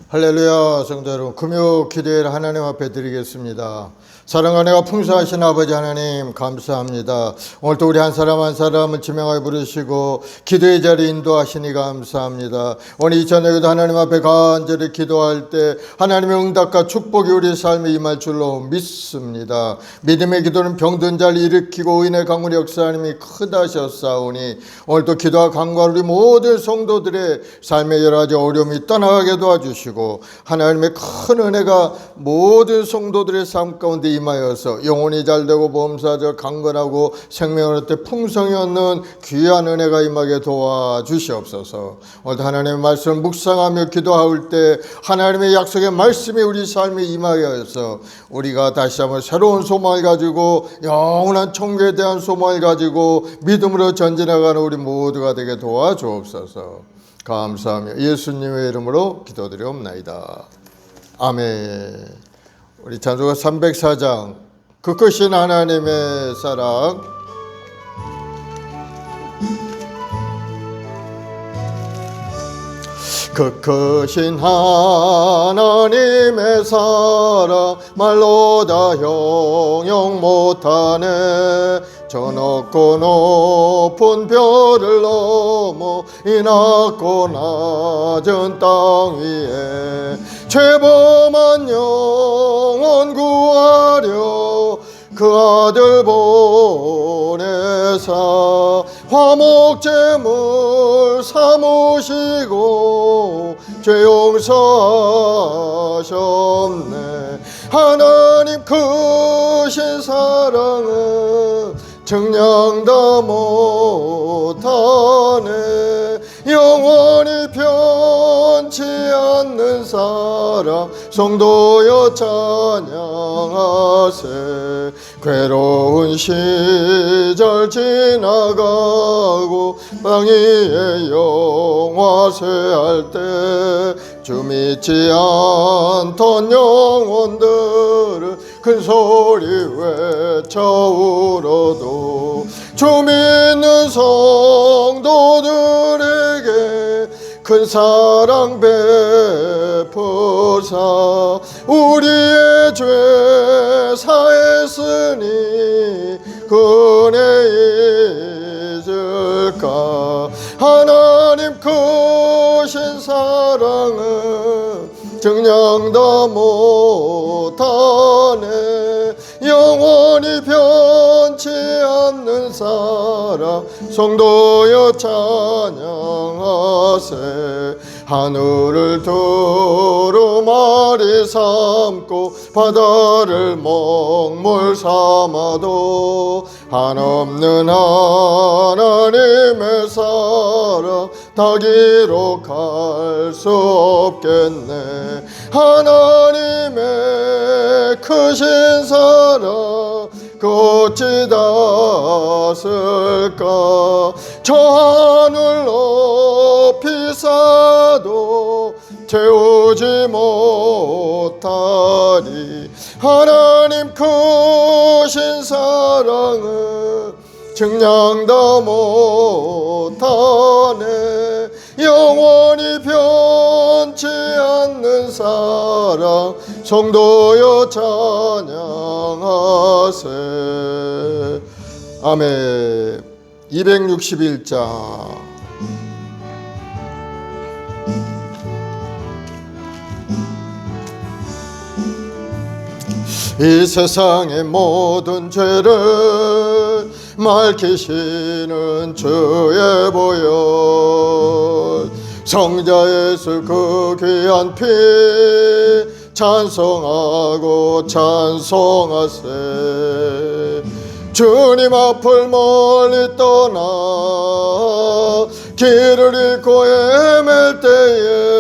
할렐루야. 성도 여러분, 금요 기도회를 하나님 앞에 드리겠습니다. 사랑과 은혜가 풍성하신 아버지 하나님 감사합니다. 오늘도 우리 한 사람 한 사람을 지명하여 부르시고 기도의 자리에 인도하시니 감사합니다. 오늘 이 저녁에도 하나님 앞에 간절히 기도할 때 하나님의 응답과 축복이 우리 삶에 임할 줄로 믿습니다. 믿음의 기도는 병든 자를 일으키고 의인의 강물이 역사하님이 크다 하셨사오니 오늘도 기도와 간구할 우리 모든 성도들의 삶의 여러 가지 어려움이 떠나가게 도와주시고 하나님의 큰 은혜가 모든 성도들의 삶 가운데 임하여서 영혼이 잘되고 범사적 강건하고 생명을 얻되 풍성히 얻는 귀한 은혜가 임하게 도와주시옵소서. 오늘도 하나님의 말씀을 묵상하며 기도할 때 하나님의 약속의 말씀이 우리 삶에 임하여서 우리가 다시 한번 새로운 소망을 가지고 영원한 천국에 대한 소망을 가지고 믿음으로 전진해가는 우리 모두가 되게 도와주옵소서. 감사하며 예수님의 이름으로 기도드리옵나이다. 아멘. 우리 찬송가 304장 그 크신 하나님의 사랑. 그 크신 하나님의 사랑 말로 다 형용 못하네. 저 높고 높은 별을 넘어 이 낮고 낮은 땅 위에 죄범한 영혼 구하려 그 아들 보내사 화목제물 삼으시고 죄 용서하셨네. 하나님 크신 사랑은 정량 다 못하네. 영원히 변치 않는 사랑 성도여 찬양하세. 괴로운 시절 지나가고 땅 위에 영화쇠할 때 주 믿지 않던 영혼들은 큰 소리 외쳐 울어도 주 믿는 성도들에게 큰 사랑 베푸사 우리의 죄 사했으니 그 은혜 잊을까. 하나님 크신 사랑은 정량 다 못하네. 영원히 변치 않는 사랑 성도여 찬양하세. 하늘을 두루마리 삼고 바다를 먹물 삼아도 한없는 하나님의 사랑 다 기록할 수 없겠네. 하나님의 크신 사랑 그 어찌 닿았을까. 저 하늘 높이 쌓아도 채우지 못하리. 하나님 크신 사랑은 증량 다 못하네. 영원히 변치 않는 사랑 성도여 찬양하세. 아멘. 261장 이 세상의 모든 죄를 맑히시는 주의 보혈 성자 예수 그 귀한 피 찬송하고 찬송하세. 주님 앞을 멀리 떠나 길을 잃고 헤맬 때에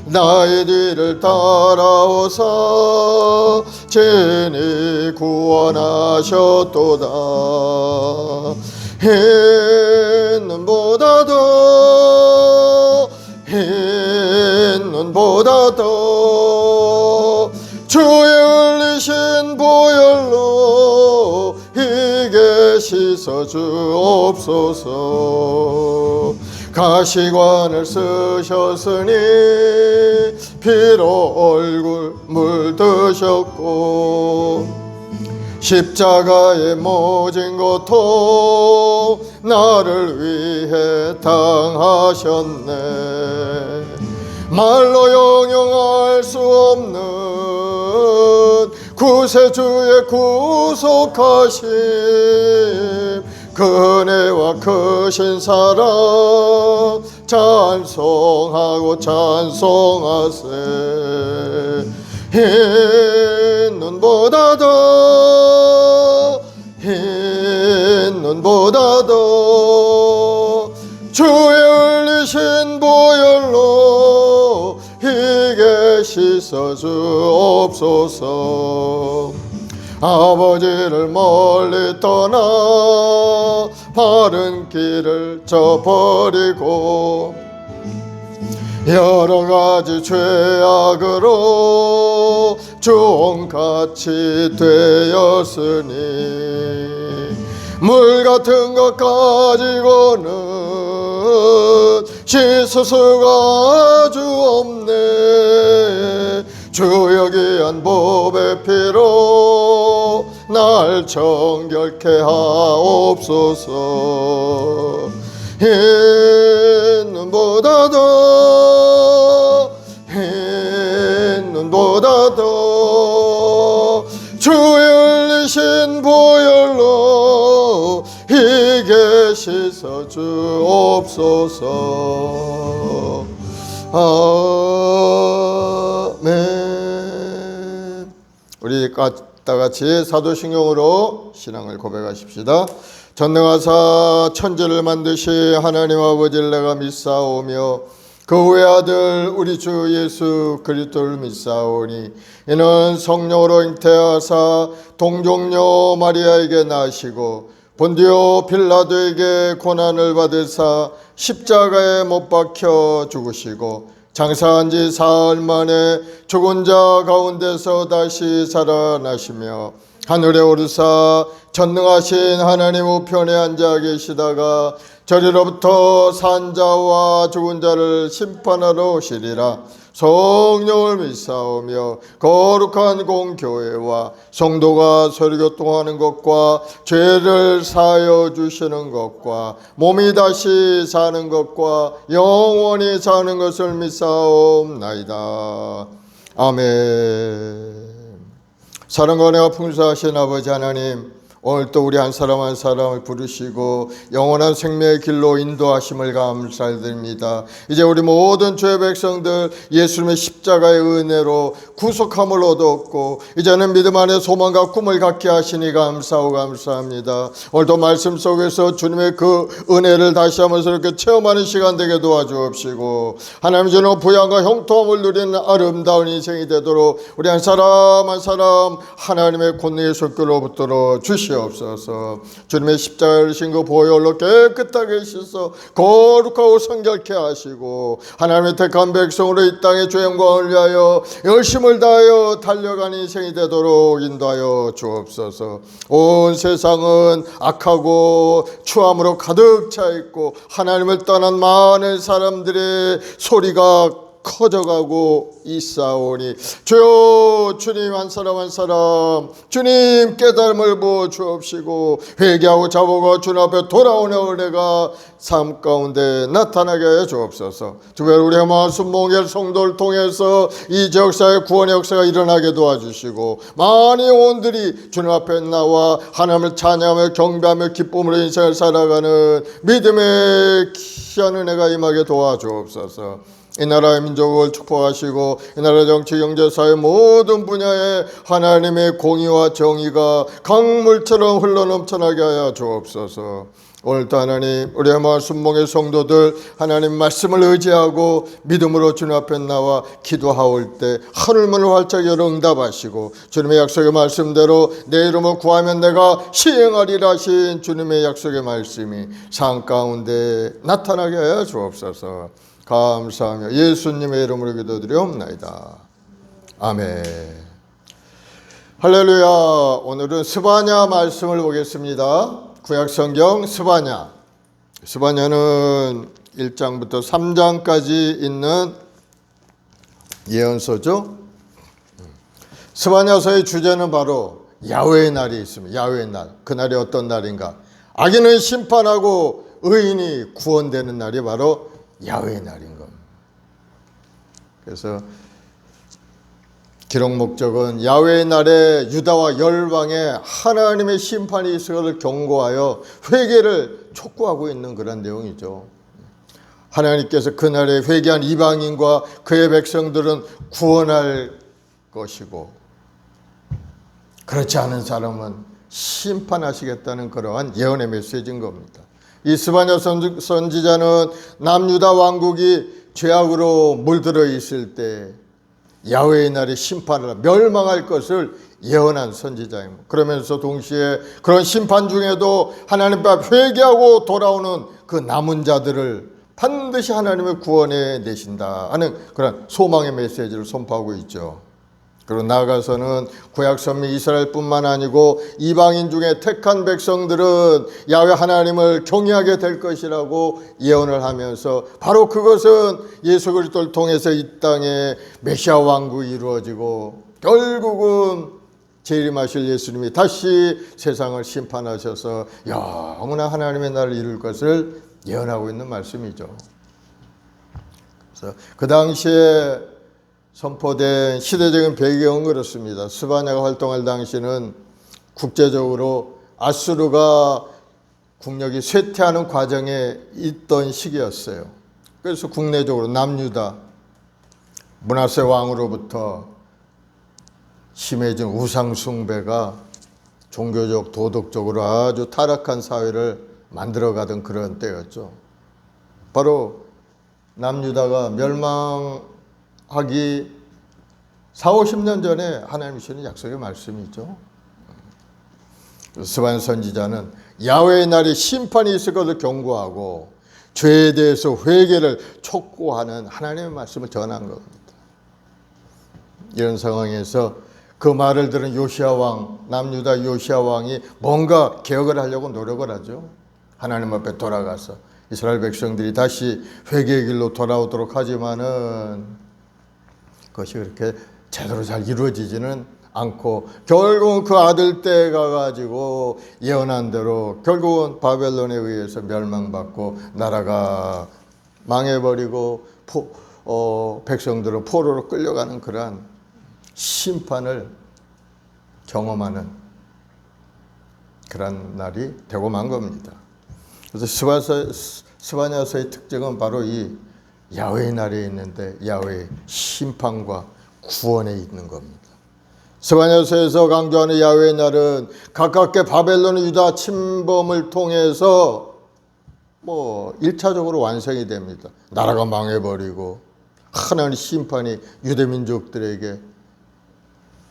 나의 뒤를 따라오사 친히 구원하셨도다. 흰 눈보다 더 주의 흘리신 보혈로 이게 씻어 주옵소서. 가시관을 쓰셨으니 피로 얼굴 물드셨고 십자가의 모진 고통 나를 위해 당하셨네. 말로 영영할 수 없는 구세주의 구속하심 그네와 크신 사랑 찬송하고 찬송하세. 흰 눈보다 더 주의 흘리신 보혈로 희게 씻어 주옵소서. 아버지를 멀리 떠나 바른 길을 저버리고 여러 가지 죄악으로 종같이 되었으니 물 같은 것 가지고는 씻을 수가 아주 없네. 주여 귀한 보배 피로 날 정결케 하옵소서. 흰 눈보다 더 주의 흘리신 보혈로 희게 씻어 주옵소서. 아멘. 우리 다같이 사도신경으로 신앙을 고백하십시다. 전능하사 천지를 만드시 하나님 아버지를 내가 믿사오며 그 외아들 우리 주 예수 그리스도를 믿사오니 이는 성령으로 잉태하사 동정녀 마리아에게 나시고 본디오 빌라도에게 고난을 받으사 십자가에 못 박혀 죽으시고 장사한 지 사흘 만에 죽은 자 가운데서 다시 살아나시며 하늘에 오르사 전능하신 하나님 우편에 앉아 계시다가 저리로부터 산 자와 죽은 자를 심판하러 오시리라. 성령을 믿사오며 거룩한 공교회와 성도가 서로교통하는 것과 죄를 사하여 주시는 것과 몸이 다시 사는 것과 영원히 사는 것을 믿사옵나이다. 아멘. 사랑과 은혜가 풍성하신 아버지 하나님, 오늘 또 우리 한 사람 한 사람을 부르시고 영원한 생명의 길로 인도하심을 감사드립니다. 이제 우리 모든 주의 백성들 예수님의 십자가의 은혜로 구속함을 얻었고 이제는 믿음 안에 소망과 꿈을 갖게 하시니 감사하고 감사합니다. 오늘도 말씀 속에서 주님의 그 은혜를 다시 한번 이렇게 체험하는 시간 되게 도와주옵시고 하나님 주는 부양과 형통함을 누리는 아름다운 인생이 되도록 우리 한 사람 한 사람 하나님의 권능의 손길로 붙들어 주시옵소서. 주님의 십자가에 흘리신 그 보혈로 깨끗하게 씻어 거룩하고 성결케 하시고 하나님의 택한 백성으로 이 땅의 죄 영광을 위하여 열심을 다하여 달려가는 인생이 되도록 인도하여 주옵소서. 온 세상은 악하고 추함으로 가득 차 있고 하나님을 떠난 많은 사람들의 소리가 커져가고 있사오니 주여 주님 한 사람 한 사람 주님 깨달음을 부어 주옵시고 회개하고 자복하고 주님 앞에 돌아오는 은혜가 삶 가운데 나타나게 하여 주옵소서. 주여 우리 마순몽엘 성도를 통해서 이 지역사회 구원의 역사가 일어나게 도와주시고 많은 영혼들이 주님 앞에 나와 하나님을 찬양하며 경배하며 기쁨으로 인생을 살아가는 믿음의 귀한 은혜가 임하게 도와주옵소서. 이 나라의 민족을 축복하시고 이 나라 정치, 경제, 사회 모든 분야에 하나님의 공의와 정의가 강물처럼 흘러넘쳐나게 하여 주옵소서. 오늘도 하나님 우리 마순몽의 성도들 하나님 말씀을 의지하고 믿음으로 주님 앞에 나와 기도하올 때 하늘문을 활짝 열어 응답하시고 주님의 약속의 말씀대로 내 이름을 구하면 내가 시행하리라 하신 주님의 약속의 말씀이 삶 가운데 나타나게 하여 주옵소서. 감사하며 예수님의 이름으로 기도드리옵나이다. 아멘. 할렐루야. 오늘은 스바냐 말씀을 보겠습니다. 구약성경 스바냐. 스바냐는 1장부터 3장까지 있는 예언서죠. 스바냐서의 주제는 바로 야훼의 날이 있습니다. 야훼의 날. 그날이 어떤 날인가? 악인은 심판하고 의인이 구원되는 날이 바로 야훼의 날인 겁니다. 그래서 기록 목적은 야훼의 날에 유다와 열방에 하나님의 심판이 있을 것을 경고하여 회개를 촉구하고 있는 그런 내용이죠. 하나님께서 그날에 회개한 이방인과 그의 백성들은 구원할 것이고, 그렇지 않은 사람은 심판하시겠다는 그러한 예언의 메시지인 겁니다. 이 스바냐 선지자는 남유다 왕국이 죄악으로 물들어 있을 때 야훼의 날에 심판을 멸망할 것을 예언한 선지자입니다. 그러면서 동시에 그런 심판 중에도 하나님 앞 회개하고 돌아오는 그 남은 자들을 반드시 하나님의 구원해 내신다 하는 그런 소망의 메시지를 선포하고 있죠. 그리고 나아가서는 구약 선민 이스라엘뿐만 아니고 이방인 중에 택한 백성들은 야훼 하나님을 경외하게 될 것이라고 예언을 하면서 바로 그것은 예수 그리스도를 통해서 이 땅에 메시아 왕국이 이루어지고 결국은 재림하실 예수님이 다시 세상을 심판하셔서 영원한 하나님의 나라를 이룰 것을 예언하고 있는 말씀이죠. 그래서 그 당시에 선포된 시대적인 배경은 그렇습니다. 스바냐가 활동할 당시는 국제적으로 아수르가 국력이 쇠퇴하는 과정에 있던 시기였어요. 그래서 국내적으로 남유다 므낫세 왕으로부터 심해진 우상 숭배가 종교적 도덕적으로 아주 타락한 사회를 만들어가던 그런 때였죠. 바로 남유다가 멸망하기 40-50년 전에 하나님 주시는 약속의 말씀이죠. 스바냐 선지자는 야훼의 날에 심판이 있을 것을 경고하고 죄에 대해서 회개를 촉구하는 하나님의 말씀을 전한 겁니다. 이런 상황에서 그 말을 들은 요시야 왕, 남유다 요시야 왕이 뭔가 개혁을 하려고 노력을 하죠. 하나님 앞에 돌아가서 이스라엘 백성들이 다시 회개의 길로 돌아오도록 하지만은 그것이 그렇게 제대로 잘 이루어지지는 않고 결국은 그 아들 때 가가지고 예언한 대로 결국은 바벨론에 의해서 멸망받고 나라가 망해버리고 백성들은 포로로 끌려가는 그러한 심판을 경험하는 그런 날이 되고 만 겁니다. 그래서 스바냐서의 특징은 바로 이 야훼의 날에 있는데 야훼의 심판과 구원에 있는 겁니다. 스바냐서에서 강조하는 야훼의 날은 가깝게 바벨론의 유다 침범을 통해서 1차적으로 완성이 됩니다. 나라가 망해버리고 하나님의 심판이 유대민족들에게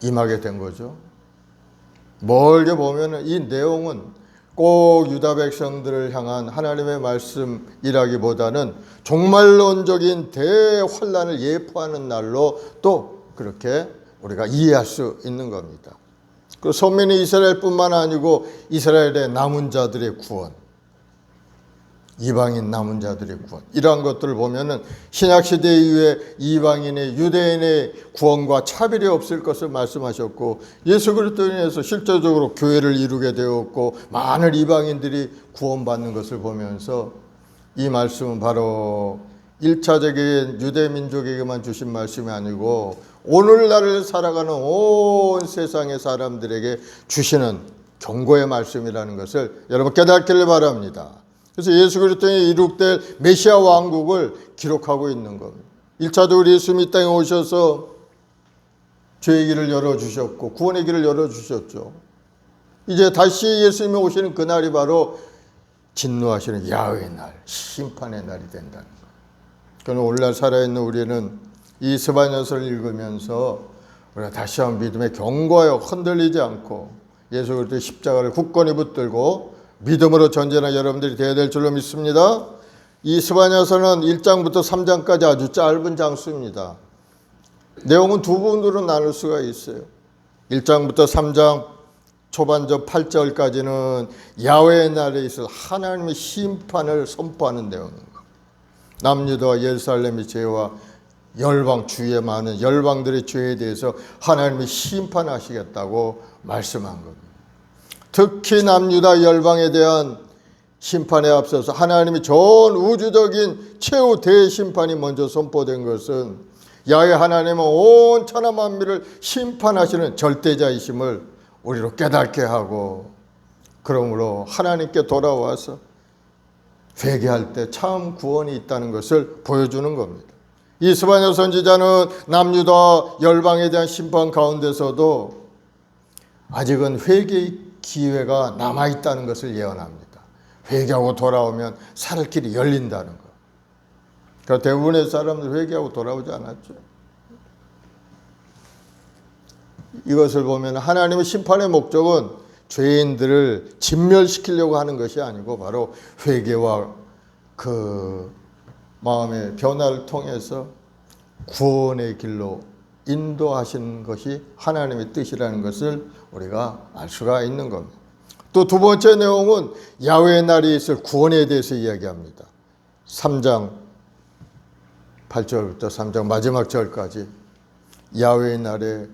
임하게 된 거죠. 멀게 보면 이 내용은 꼭 유다 백성들을 향한 하나님의 말씀이라기보다는 종말론적인 대환란을 예포하는 날로 또 그렇게 우리가 이해할 수 있는 겁니다. 그 선민이 이스라엘뿐만 아니고 이스라엘의 남은 자들의 구원, 이방인 남은 자들의 구원, 이러한 것들을 보면은 신약시대 이후에 이방인의 유대인의 구원과 차별이 없을 것을 말씀하셨고 예수 그리스도로 인해서 실제적으로 교회를 이루게 되었고 많은 이방인들이 구원받는 것을 보면서 이 말씀은 바로 1차적인 유대민족에게만 주신 말씀이 아니고 오늘날을 살아가는 온 세상의 사람들에게 주시는 경고의 말씀이라는 것을 여러분 깨닫기를 바랍니다. 그래서 예수 그리스도에 이룩될 메시아 왕국을 기록하고 있는 겁니다. 1차적으로 예수님이 이 땅에 오셔서 죄의 길을 열어주셨고 구원의 길을 열어주셨죠. 이제 다시 예수님이 오시는 그날이 바로 진노하시는 야훼의 날, 심판의 날이 된다는 것. 그러나 오늘날 살아있는 우리는 이 스바냐서를 읽으면서 우리가 다시 한번 믿음에 견고하여 흔들리지 않고 예수 그리스도의 십자가를 굳건히 붙들고 믿음으로 전진한 여러분들이 되어야 될 줄로 믿습니다. 이 스바냐서는 1장부터 3장까지 아주 짧은 장수입니다. 내용은 두 부분으로 나눌 수가 있어요. 1장부터 3장 초반적 8절까지는 야훼의 날에 있을 하나님의 심판을 선포하는 내용입니다. 남유다와 예루살렘의 죄와 열방 주위에 많은 열방들의 죄에 대해서 하나님이 심판하시겠다고 말씀한 겁니다. 특히 남유다 열방에 대한 심판에 앞서서 하나님이 전 우주적인 최후 대심판이 먼저 선포된 것은 야훼 하나님은 온 천하 만민을 심판하시는 절대자이심을 우리로 깨닫게 하고, 그러므로 하나님께 돌아와서 회개할 때 참 구원이 있다는 것을 보여주는 겁니다. 이 스바냐 선지자는 남유다 열방에 대한 심판 가운데서도 아직은 회개의 기회가 남아있다는 것을 예언합니다. 회개하고 돌아오면 살 길이 열린다는 것. 그러니까 대부분의 사람들 회개하고 돌아오지 않았죠. 이것을 보면 하나님의 심판의 목적은 죄인들을 진멸시키려고 하는 것이 아니고 바로 회개와 그 마음의 변화를 통해서 구원의 길로 인도하시는 것이 하나님의 뜻이라는 것을 우리가 알 수가 있는 겁니다. 또 두 번째 내용은 야훼의 날이 있을 구원에 대해서 이야기합니다. 3장 8절부터 3장 마지막 절까지 야훼의 날에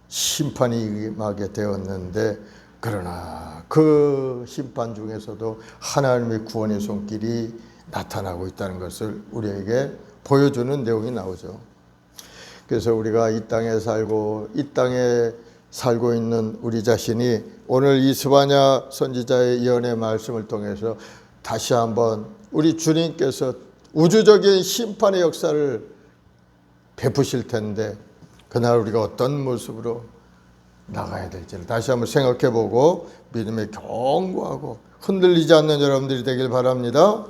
심판이 임하게 되었는데, 그러나 그 심판 중에서도 하나님의 구원의 손길이 나타나고 있다는 것을 우리에게 보여주는 내용이 나오죠. 그래서 우리가 이 땅에 살고 있는 우리 자신이 오늘 이 스바냐 선지자의 예언의 말씀을 통해서 다시 한번 우리 주님께서 우주적인 심판의 역사를 베푸실 텐데, 그날 우리가 어떤 모습으로 나가야 될지를 다시 한번 생각해보고 믿음에 견고하고 흔들리지 않는 여러분들이 되길 바랍니다.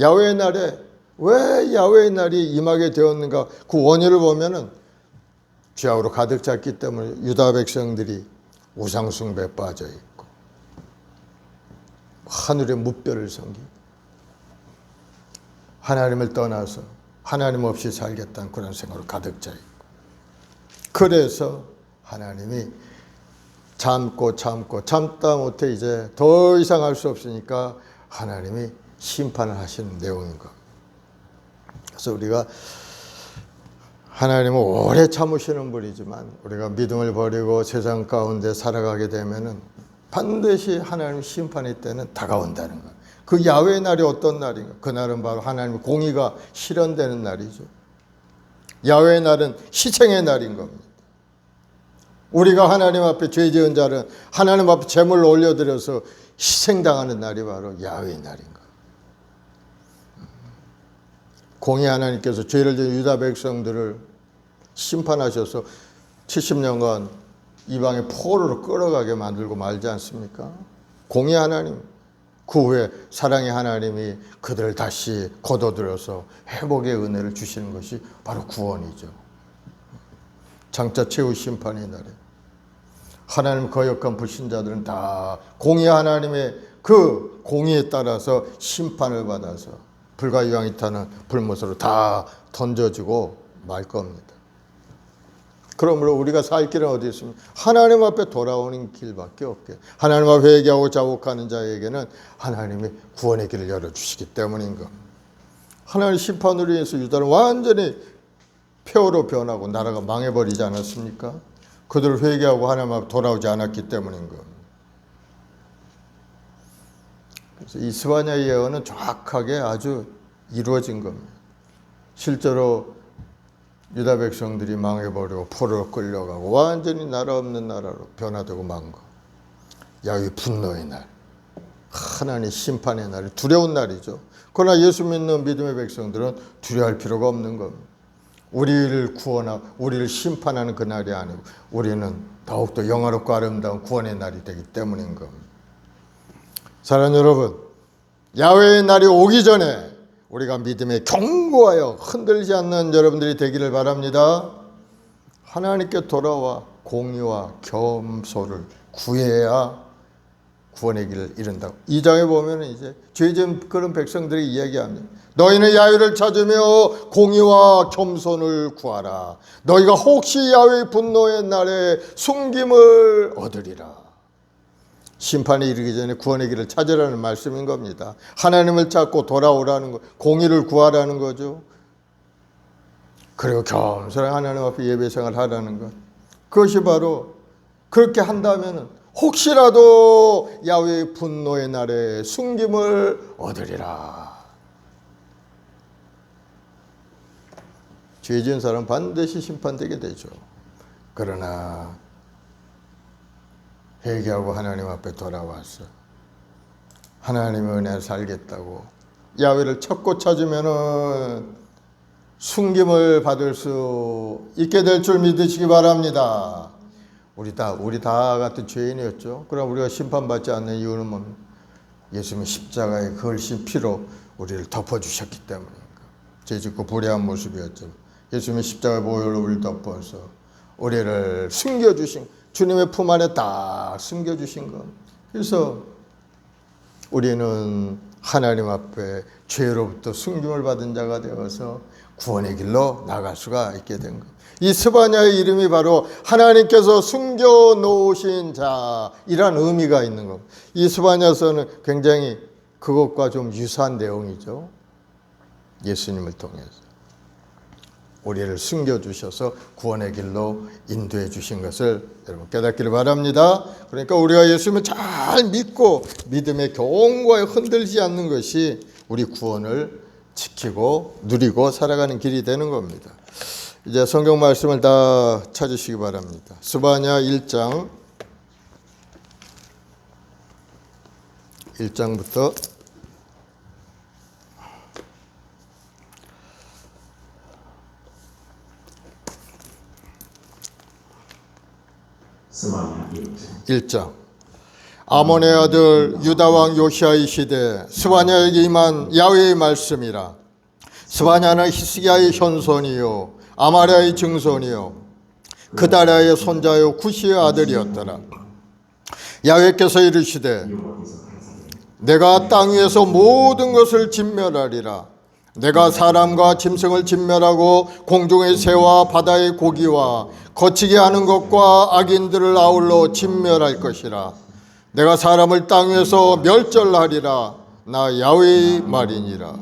야훼의 날에 왜 야훼의 날이 임하게 되었는가? 그 원인을 보면은 죄악으로 가득 찼기 때문에 유다 백성들이 우상 숭배에 빠져 있고 하늘의 무뼈를 섬기고 하나님을 떠나서 하나님 없이 살겠다는 그런 생각으로 가득 차 있고, 그래서 하나님이 참다 못해 이제 더 이상 할 수 없으니까 하나님이 심판을 하시는 내용인 겁니다. 그래서 우리가 하나님은 오래 참으시는 분이지만 우리가 믿음을 버리고 세상 가운데 살아가게 되면은 반드시 하나님 심판의 때는 다가온다는 것. 그 야훼의 날이 어떤 날인가? 그날은 바로 하나님의 공의가 실현되는 날이죠. 야훼의 날은 희생의 날인 겁니다. 우리가 하나님 앞에 죄 지은 자는 하나님 앞에 제물을 올려드려서 희생당하는 날이 바로 야훼의 날인 것. 공의 하나님께서 죄를 지은 유다 백성들을 심판하셔서 70년간 이방의 포로로 끌어가게 만들고 말지 않습니까? 공의 하나님, 그 후에 사랑의 하나님이 그들을 다시 거둬들여서 회복의 은혜를 주시는 것이 바로 구원이죠. 장차 최후 심판의 날에 하나님 거역한 불신자들은 다 공의 하나님의 그 공의에 따라서 심판을 받아서 불과 유황이 타는 불못으로 다 던져지고 말 겁니다. 그러므로 우리가 살 길은 어디 있습니까? 하나님 앞에 돌아오는 길밖에 없게. 하나님 앞에 회개하고 자복하는 자에게는 하나님이 구원의 길을 열어주시기 때문인 것. 하나님 심판으로 인해서 유다는 완전히 폐허로 변하고 나라가 망해버리지 않았습니까? 그들을 회개하고 하나님 앞에 돌아오지 않았기 때문인 것. 그래서 이 스바냐 예언은 정확하게 아주 이루어진 겁니다. 실제로 유다 백성들이 망해버리고 포로로 끌려가고 완전히 나라 없는 나라로 변화되고 만 것. 야훼 분노의 날, 하나님 심판의 날, 두려운 날이죠. 그러나 예수 믿는 믿음의 백성들은 두려워할 필요가 없는 겁니다. 우리를 구원하고 우리를 심판하는 그 날이 아니고 우리는 더욱더 영화롭고 아름다운 구원의 날이 되기 때문인 겁니다. 사랑하는 여러분, 야훼의 날이 오기 전에 우리가 믿음에 견고하여 흔들리지 않는 여러분들이 되기를 바랍니다. 하나님께 돌아와 공의와 겸손을 구해야 구원의 길을 이룬다고. 2장에 보면 이제 죄 지은 그런 백성들이 이야기합니다. 너희는 야훼를 찾으며 공의와 겸손을 구하라. 너희가 혹시 야훼의 분노의 날에 숨김을 얻으리라. 심판이 이르기 전에 구원의 길을 찾으라는 말씀인 겁니다. 하나님을 찾고 돌아오라는 거, 공의를 구하라는 거죠. 그리고 겸손하게 하나님 앞에 예배생활을 하라는 것. 그것이 바로 그렇게 한다면 혹시라도 야훼의 분노의 날에 숨김을 얻으리라. 죄 지은 사람은 반드시 심판되게 되죠. 그러나 회개하고 하나님 앞에 돌아와서 하나님의 은혜를 살겠다고 야훼를 찾고 찾으면은 숨김을 받을 수 있게 될 줄 믿으시기 바랍니다. 우리 다 같은 죄인이었죠. 그럼 우리가 심판받지 않는 이유는 뭡니까? 예수님의 십자가의 걸신 피로 우리를 덮어주셨기 때문입니다. 죄짓고 불의한 모습이었죠. 예수님의 십자가의 보혈로 우리를 덮어서 우리를 숨겨주신, 주님의 품 안에 딱 숨겨주신 것. 그래서 우리는 하나님 앞에 죄로부터 숨김을 받은 자가 되어서 구원의 길로 나갈 수가 있게 된 것. 이 스바냐의 이름이 바로 하나님께서 숨겨놓으신 자이란 의미가 있는 겁니다. 이 스바냐서는 굉장히 그것과 좀 유사한 내용이죠. 예수님을 통해서 우리를 숨겨주셔서 구원의 길로 인도해 주신 것을 여러분 깨닫기를 바랍니다. 그러니까 우리가 예수님을 잘 믿고 믿음의 경과에 흔들리지 않는 것이 우리 구원을 지키고 누리고 살아가는 길이 되는 겁니다. 이제 성경 말씀을 다 찾으시기 바랍니다. 스바냐 1장부터 스바냐 1장. 아몬의 아들 유다왕 요시아의 시대 스바냐에게 임한 야훼의 말씀이라. 스바냐는 히스기야의 현손이요 아마랴의 증손이요 그다랴의 손자요 구시의 아들이었더라. 야훼께서 이르시되 내가 땅 위에서 모든 것을 진멸하리라. 내가 사람과 짐승을 진멸하고 공중의 새와 바다의 고기와 거치게 하는 것과 악인들을 아울러 진멸할 것이라. 내가 사람을 땅 위에서 멸절하리라. 나 야훼의 말이니라.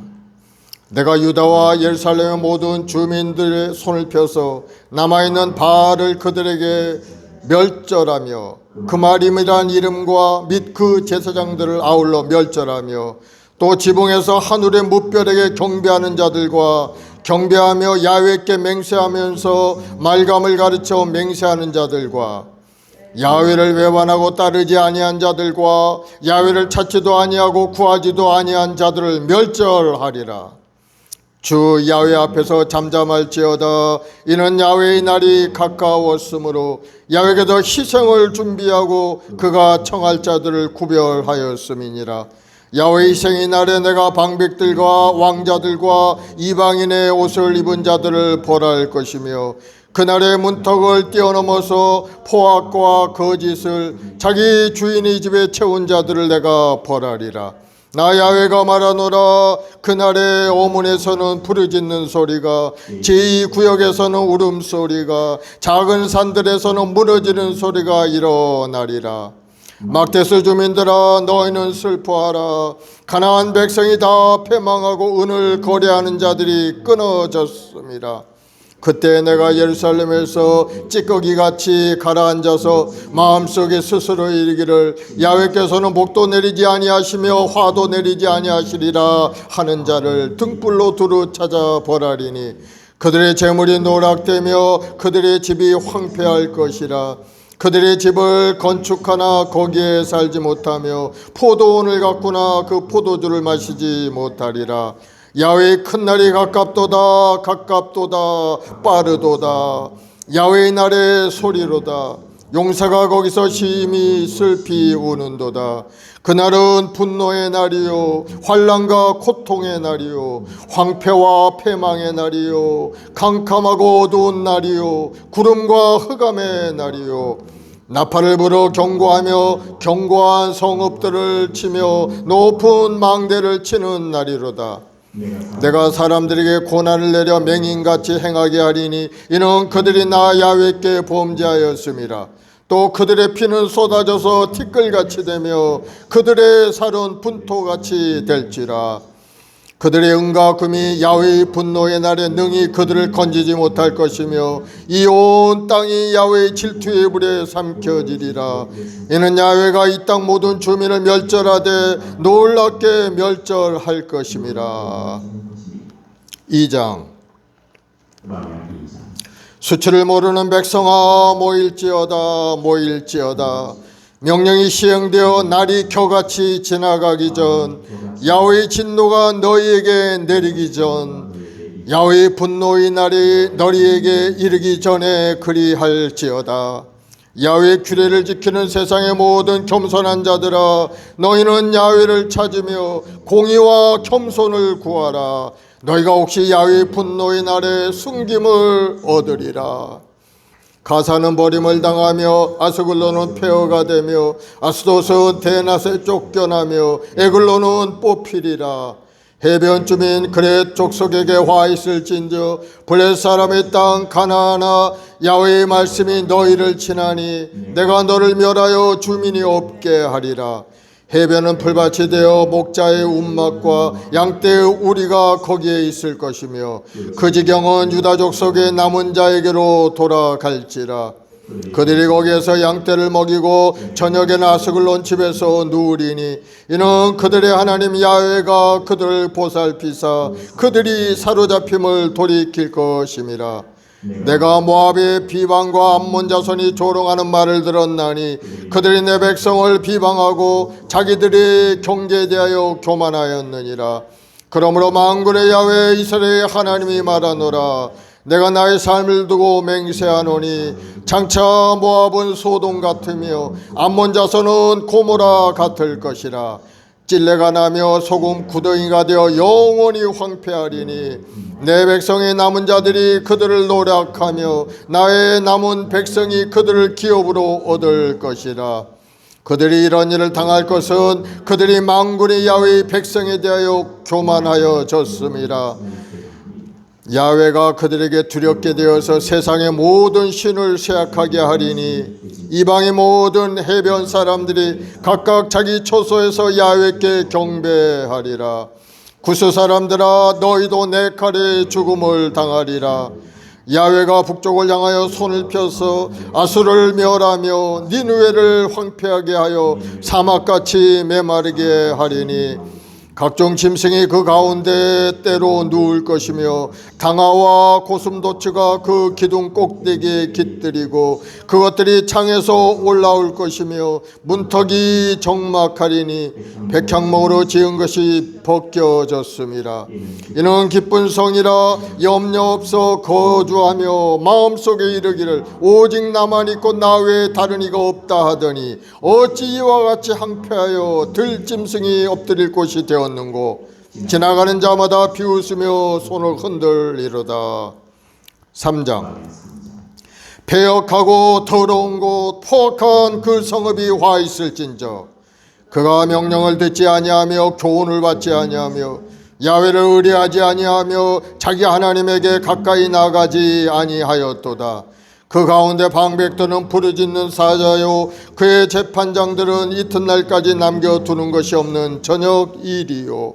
내가 유다와 예루살렘의 모든 주민들의 손을 펴서 남아있는 바알을 그들에게 멸절하며 그 말임이란 이름과 및 그 제사장들을 아울러 멸절하며 또 지붕에서 하늘의 무별에게 경배하는 자들과 경배하며 야훼께 맹세하면서 말감을 가르쳐 맹세하는 자들과 야훼를 외반하고 따르지 아니한 자들과 야훼를 찾지도 아니하고 구하지도 아니한 자들을 멸절하리라. 주 야훼 앞에서 잠잠할지어다. 이는 야훼의 날이 가까웠으므로 야훼께서 희생을 준비하고 그가 청할 자들을 구별하였음이니라. 야훼의 희생의 날에 내가 방백들과 왕자들과 이방인의 옷을 입은 자들을 벌할 것이며 그날의 문턱을 뛰어넘어서 포악과 거짓을 자기 주인의 집에 채운 자들을 내가 벌하리라. 나 야훼가 말하노라. 그날의 오문에서는 부르짖는 소리가, 제2구역에서는 울음소리가, 작은 산들에서는 무너지는 소리가 일어나리라. 막대스 주민들아 너희는 슬퍼하라. 가나안 백성이 다 패망하고 은을 거래하는 자들이 끊어졌습니다. 그때 내가 예루살렘에서 찌꺼기같이 가라앉아서 마음속에 스스로 이르기를 야훼께서는 복도 내리지 아니하시며 화도 내리지 아니하시리라 하는 자를 등불로 두루 찾아 벌하리니 그들의 재물이 노락되며 그들의 집이 황폐할 것이라. 그들의 집을 건축하나 거기에 살지 못하며 포도원을 갖구나 그 포도주를 마시지 못하리라. 야훼의 큰 날이 가깝도다. 가깝도다. 빠르도다. 야훼의 날의 소리로다. 용사가 거기서 심히 슬피 우는도다. 그날은 분노의 날이요 환난과 고통의 날이요 황폐와 패망의 날이요 캄캄하고 어두운 날이요 구름과 흑암의 날이요 나팔을 불어 경고하며 견고한 성읍들을 치며 높은 망대를 치는 날이로다. 내가 사람들에게 고난을 내려 맹인같이 행하게 하리니 이는 그들이 나 야훼께 범죄하였음이라. 또 그들의 피는 쏟아져서 티끌같이 되며 그들의 살은 분토같이 될지라. 그들의 은과 금이 야훼의 분노의 날에 능히 그들을 건지지 못할 것이며 이 온 땅이 야훼의 질투의 불에 삼켜지리라. 이는 야훼가 이 땅 모든 주민을 멸절하되 놀랍게 멸절할 것임이라. 2장. 수치를 모르는 백성아 모일지어다 모일지어다. 명령이 시행되어 날이 겨같이 지나가기 전, 야훼의 진노가 너희에게 내리기 전, 야훼의 분노의 날이 너희에게 이르기 전에 그리할지어다. 야훼의 규례를 지키는 세상의 모든 겸손한 자들아, 너희는 야훼를 찾으며 공의와 겸손을 구하라. 너희가 혹시 야훼의 분노의 날에 숨김을 얻으리라. 가사는 버림을 당하며 아스글론은 폐허가 되며 아스돗은 대낮에 쫓겨나며 에글론은 뽑히리라. 해변 주민 그렛 족속에게 화 있을진저 블레 사람의 땅 가나안아, 야훼의 말씀이 너희를 치나니 내가 너를 멸하여 주민이 없게 하리라. 해변은 풀밭이 되어 목자의 움막과 양떼의 우리가 거기에 있을 것이며 그 지경은 유다 족속의 남은 자에게로 돌아갈지라. 그들이 거기에서 양떼를 먹이고 저녁에는 아스글론 집에서 누우리니 이는 그들의 하나님 야훼가 그들을 보살피사 그들이 사로잡힘을 돌이킬 것임이라. 내가 모압의 비방과 암몬 자손이 조롱하는 말을 들었나니 그들이 내 백성을 비방하고 자기들의 경계에 대하여 교만하였느니라. 그러므로 만군의 야훼 이스라엘의 하나님이 말하노라. 내가 나의 삶을 두고 맹세하노니 장차 모압은 소돔 같으며 암몬 자손은 고모라 같을 것이라. 찔레가 나며 소금 구덩이가 되어 영원히 황폐하리니 내 백성의 남은 자들이 그들을 노략하며 나의 남은 백성이 그들을 기업으로 얻을 것이라. 그들이 이런 일을 당할 것은 그들이 만군의 야훼의 백성에 대하여 교만하여졌음이라. 야훼가 그들에게 두렵게 되어서 세상의 모든 신을 쇠약하게 하리니 이방의 모든 해변 사람들이 각각 자기 처소에서 야훼께 경배하리라. 구스 사람들아, 너희도 내 칼에 죽음을 당하리라. 야훼가 북쪽을 향하여 손을 펴서 아수를 멸하며 니느웨를 황폐하게 하여 사막같이 메마르게 하리니 각종 짐승이 그 가운데 때로 누울 것이며 당아와 고슴도치가 그 기둥 꼭대기에 깃들이고 그것들이 창에서 올라올 것이며 문턱이 적막하리니 백향목으로 지은 것이 벗겨졌음이라. 이는 기쁜 성이라 염려 없어 거주하며 마음속에 이르기를 오직 나만 있고 나 외에 다른 이가 없다 하더니 어찌 이와 같이 항폐하여 들짐승이 엎드릴 곳이 되었는고. 지나가는 자마다 비웃으며 손을 흔들리로다. 3장. 패역하고 더러운 곳 포악한 그 성읍이 화 있을진저 그가 명령을 듣지 아니하며 교훈을 받지 아니하며 야훼를 의뢰하지 아니하며 자기 하나님에게 가까이 나가지 아니하였도다. 그 가운데 방백들은 부르짖는 사자요 그의 재판장들은 이튿날까지 남겨두는 것이 없는 저녁 일이요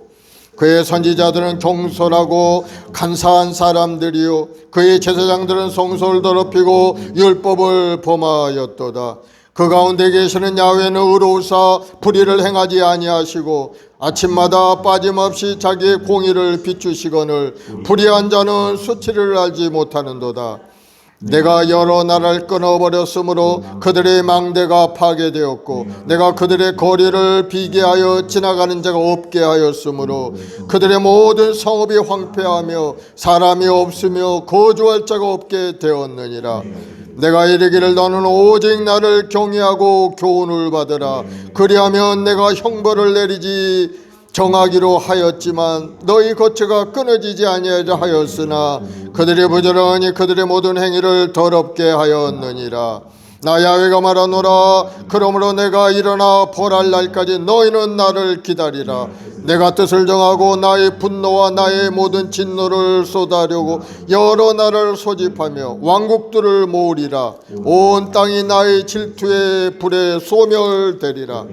그의 선지자들은 경솔하고 간사한 사람들이요 그의 제사장들은 성소를 더럽히고 율법을 범하였도다. 그 가운데 계시는 야훼는 의로우사 불의를 행하지 아니하시고 아침마다 빠짐없이 자기의 공의를 비추시거늘 불의한 자는 수치를 알지 못하는도다. 내가 여러 나라를 끊어버렸으므로 그들의 망대가 파괴되었고 내가 그들의 거리를 비게 하여 지나가는 자가 없게 하였으므로 그들의 모든 성읍이 황폐하며 사람이 없으며 거주할 자가 없게 되었느니라. 내가 이르기를 너는 오직 나를 경외하고 교훈을 받으라. 그리하면 내가 형벌을 내리지 정하기로 하였지만 너희 거처가 끊어지지 아니하려 하였으나 그들이 부지런히 그들의 모든 행위를 더럽게 하였느니라. 나 야훼가 말하노라. 그러므로 내가 일어나 벌할 날까지 너희는 나를 기다리라. 내가 뜻을 정하고 나의 분노와 나의 모든 진노를 쏟아려고 여러 나라를 소집하며 왕국들을 모으리라. 온 땅이 나의 질투의 불에 소멸되리라.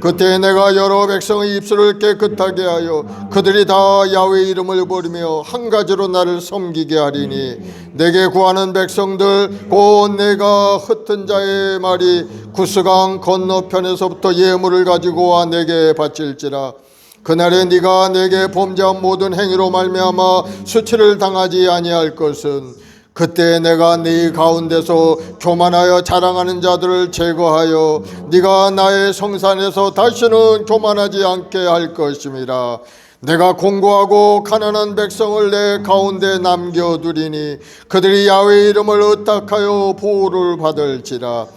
그때 내가 여러 백성의 입술을 깨끗하게 하여 그들이 다 야훼 이름을 부르며 한 가지로 나를 섬기게 하리니 내게 구하는 백성들 곧 내가 흩은 자의 말이 구스강 건너편에서부터 예물을 가지고 와 내게 바칠지라. 그날에 네가 내게 범죄한 모든 행위로 말미암아 수치를 당하지 아니할 것은 그때 내가 네 가운데서 교만하여 자랑하는 자들을 제거하여 네가 나의 성산에서 다시는 교만하지 않게 할 것임이라. 내가 공고하고 가난한 백성을 내 가운데 남겨두리니 그들이 야훼 이름을 의탁하여 보호를 받을지라.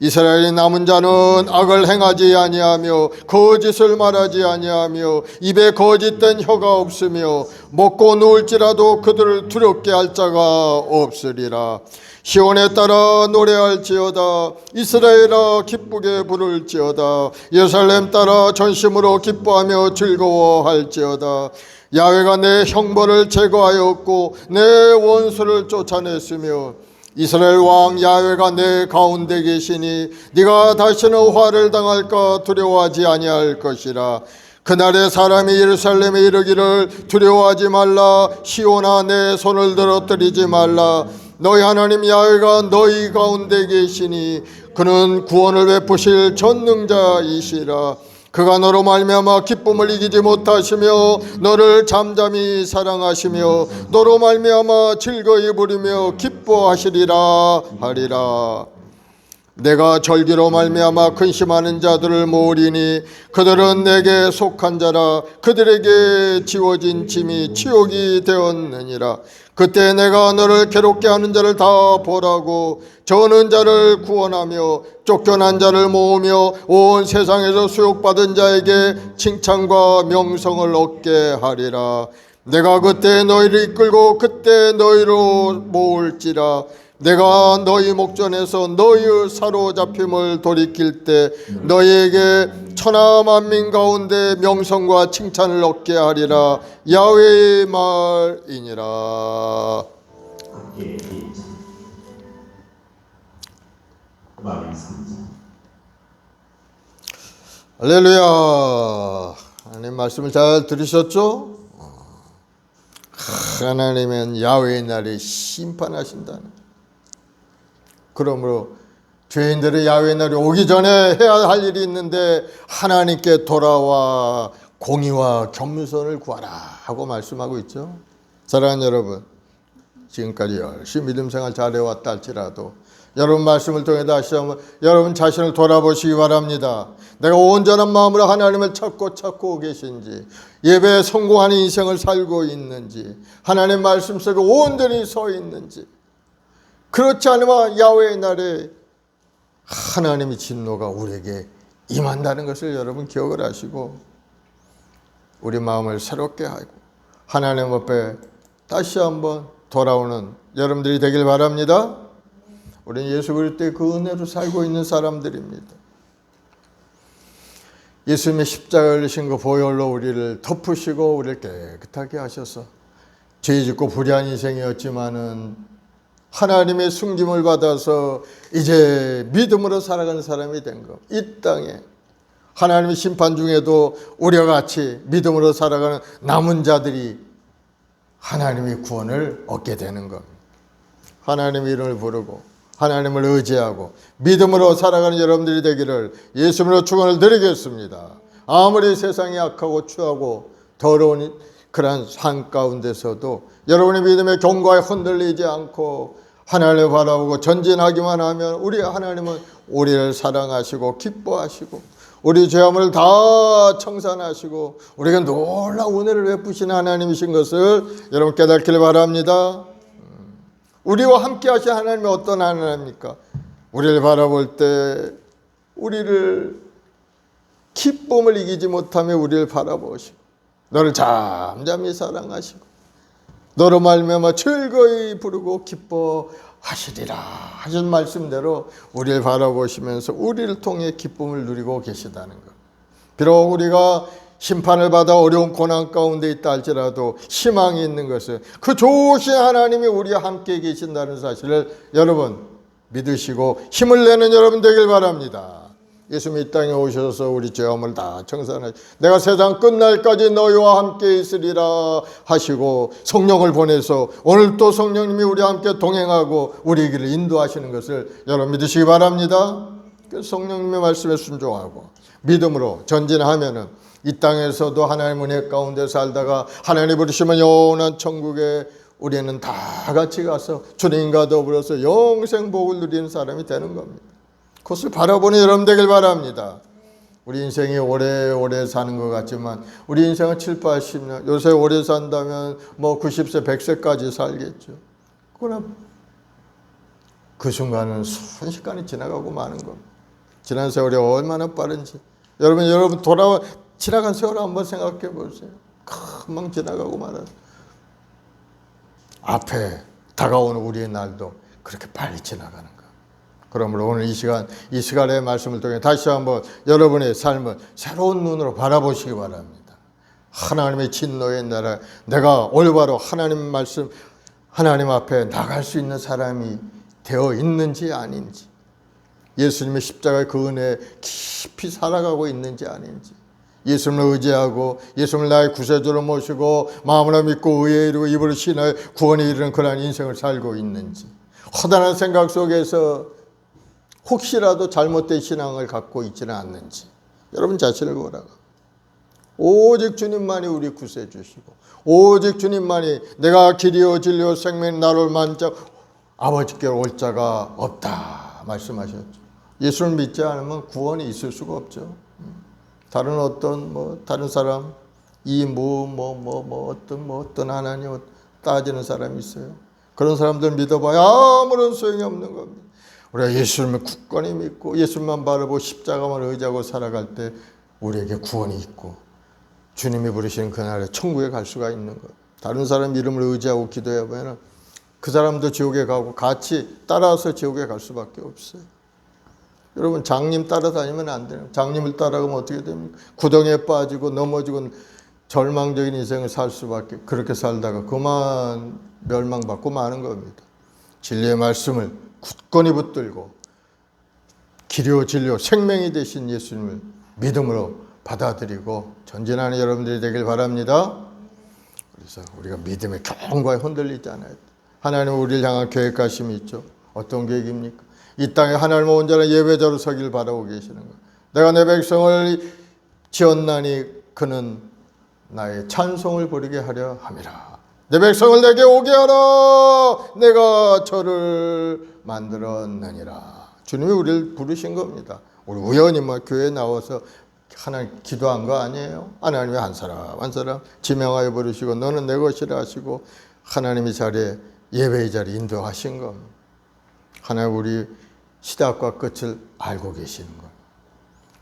이스라엘의 남은 자는 악을 행하지 아니하며 거짓을 말하지 아니하며 입에 거짓된 혀가 없으며 먹고 누울지라도 그들을 두렵게 할 자가 없으리라. 시온에 따라 노래할지어다. 이스라엘아 기쁘게 부를지어다. 예루살렘 따라 전심으로 기뻐하며 즐거워할지어다. 야훼가 내 형벌을 제거하였고 내 원수를 쫓아냈으며 이스라엘 왕 야훼가 내 가운데 계시니 네가 다시는 화를 당할까 두려워하지 아니할 것이라. 그날에 사람이 예루살렘에 이르기를 두려워하지 말라. 시온아 내 손을 들어뜨리지 말라. 너희 하나님 야훼가 너희 가운데 계시니 그는 구원을 베푸실 전능자이시라. 그가 너로 말미암아 기쁨을 이기지 못하시며 너를 잠잠히 사랑하시며 너로 말미암아 즐거이 부르며 기뻐하시리라 하리라. 내가 절기로 말미암아 근심하는 자들을 모으리니 그들은 내게 속한 자라. 그들에게 지워진 짐이 치욕이 되었느니라. 그때 내가 너를 괴롭게 하는 자를 다 보라고 저는 자를 구원하며 쫓겨난 자를 모으며 온 세상에서 수욕받은 자에게 칭찬과 명성을 얻게 하리라. 내가 그때 너희를 이끌고 그때 너희로 모을지라. 내가 너희 목전에서 너희의 사로잡힘을 돌이킬 때 너희에게 천하 만민 가운데 명성과 칭찬을 얻게 하리라. 야훼의 말이니라. 할렐루야. 하나님 말씀을 잘 들으셨죠? 하나님은 야훼의 날에 심판하신다는. 그러므로 죄인들의 야훼의 날이 오기 전에 해야 할 일이 있는데 하나님께 돌아와 공의와 겸손을 구하라 하고 말씀하고 있죠. 사랑하는 여러분, 지금까지 열심히 믿음 생활 잘해왔다 할지라도 여러분 말씀을 통해 다시 한번 여러분 자신을 돌아보시기 바랍니다. 내가 온전한 마음으로 하나님을 찾고 계신지, 예배에 성공하는 인생을 살고 있는지, 하나님 말씀 속에 온전히 서 있는지. 그렇지 않으면 야훼의 날에 하나님의 진노가 우리에게 임한다는 것을 여러분 기억을 하시고 우리 마음을 새롭게 하고 하나님 앞에 다시 한번 돌아오는 여러분들이 되길 바랍니다. 우리는 예수 그리스도의 그 은혜로 살고 있는 사람들입니다. 예수님의 십자가를 지신 그 보혈로 우리를 덮으시고 우리를 깨끗하게 하셔서 죄 짓고 불의한 인생이었지만은 하나님의 숨김을 받아서 이제 믿음으로 살아가는 사람이 된 것. 이 땅에 하나님의 심판 중에도 우리와 같이 믿음으로 살아가는 남은 자들이 하나님의 구원을 얻게 되는 것. 하나님의 이름을 부르고 하나님을 의지하고 믿음으로 살아가는 여러분들이 되기를 예수님으로 축원을 드리겠습니다. 아무리 세상이 악하고 추하고 더러운 그러한 삶 가운데서도 여러분의 믿음의 견고하게 흔들리지 않고 하나님을 바라보고 전진하기만 하면 우리 하나님은 우리를 사랑하시고 기뻐하시고 우리 죄악을 다 청산하시고 우리가 놀라운 은혜를 베푸시는 하나님이신 것을 여러분 깨닫기를 바랍니다. 우리와 함께 하신 하나님이 어떤 하나님입니까? 우리를 바라볼 때 우리를 기쁨을 이기지 못하며 우리를 바라보시고 너를 잠잠히 사랑하시고 너로 말미암아 즐거이 부르고 기뻐하시리라 하신 말씀대로 우리를 바라보시면서 우리를 통해 기쁨을 누리고 계시다는 것. 비록 우리가 심판을 받아 어려운 고난 가운데 있다 할지라도 희망이 있는 것은 그 좋으신 하나님이 우리와 함께 계신다는 사실을 여러분 믿으시고 힘을 내는 여러분 되길 바랍니다. 예수님이 이 땅에 오셔서 우리 죄함을 다 청산하시고 내가 세상 끝날까지 너희와 함께 있으리라 하시고 성령을 보내서 오늘 또 성령님이 우리와 함께 동행하고 우리 길을 인도하시는 것을 여러분 믿으시기 바랍니다. 성령님의 말씀에 순종하고 믿음으로 전진하면은 이 땅에서도 하나님의 은혜 가운데 살다가 하나님 부르시면 영원한 천국에 우리는 다 같이 가서 주님과 더불어서 영생 복을 누리는 사람이 되는 겁니다. 그것을 바라보는 여러분 되길 바랍니다. 우리 인생이 오래오래 사는 것 같지만 우리 인생은 7, 80년 요새 오래 산다면 뭐 90세, 100세까지 살겠죠. 그러나 그 순간은 순식간에 지나가고 마는 겁니다. 지난 세월이 얼마나 빠른지 여러분 돌아와 지나간 세월을 한번 생각해 보세요. 금방 지나가고 말아요. 앞에 다가오는 우리의 날도 그렇게 빨리 지나가는 거. 그러므로 오늘 이 시간의 말씀을 통해 다시 한번 여러분의 삶을 새로운 눈으로 바라보시기 바랍니다. 하나님의 진노의 나라, 내가 올바로 하나님 말씀, 하나님 앞에 나갈 수 있는 사람이 되어 있는지 아닌지, 예수님의 십자가의 그 은혜에 깊이 살아가고 있는지 아닌지, 예수님을 의지하고 예수님을 나의 구세주로 모시고 마음으로 믿고 의에 이르고 입으로 신하여 구원에 이르는 그러한 인생을 살고 있는지, 허다한 생각 속에서 혹시라도 잘못된 신앙을 갖고 있지는 않는지 여러분 자신을 보라고. 오직 주님만이 우리 구세주시고 오직 주님만이 내가 길이요 진리요 생명 나를 만져 아버지께로 올 자가 없다 말씀하셨죠. 예수를 믿지 않으면 구원이 있을 수가 없죠. 다른 어떤 다른 사람 어떤 하나님 따지는 사람이 있어요. 그런 사람들 믿어봐야 아무런 소용이 없는 겁니다. 우리가 예수님을 굳건히 믿고 예수님만 바라보고 십자가만 의지하고 살아갈 때 우리에게 구원이 있고 주님이 부르시는 그날에 천국에 갈 수가 있는 거예요. 다른 사람 이름을 의지하고 기도해 보면 그 사람도 지옥에 가고 같이 따라서 지옥에 갈 수밖에 없어요. 여러분 장님 따라다니면 안 돼요. 장님을 따라가면 어떻게 됩니까? 구덩이에 빠지고 넘어지고 절망적인 인생을 살 수밖에, 그렇게 살다가 그만 멸망받고 마는 겁니다. 진리의 말씀을 굳건히 붙들고 길이요 진리요 생명이 되신 예수님을 믿음으로 받아들이고 전진하는 여러분들이 되길 바랍니다. 그래서 우리가 믿음의 경과에 흔들리지 않아요. 하나님은 우리를 향한 계획하심이 있죠. 어떤 계획입니까? 이 땅에 하나님은 온전한 예배자로 서기를 바라고 계시는 거예요. 내가 내 백성을 지었나니 그는 나의 찬송을 부르게 하려 함이라. 내 백성을 내게 오게 하라. 내가 저를 만들었느니라. 주님이 우리를 부르신 겁니다. 우리 우연히 교회에 나와서 하나님 기도한 거 아니에요. 하나님이 한 사람 한 사람 지명하여 부르시고 너는 내 것이라 하시고 하나님의 자리에 예배의 자리에 인도하신 겁니다. 하나님 우리 시작과 끝을 알고 계시는 겁니다.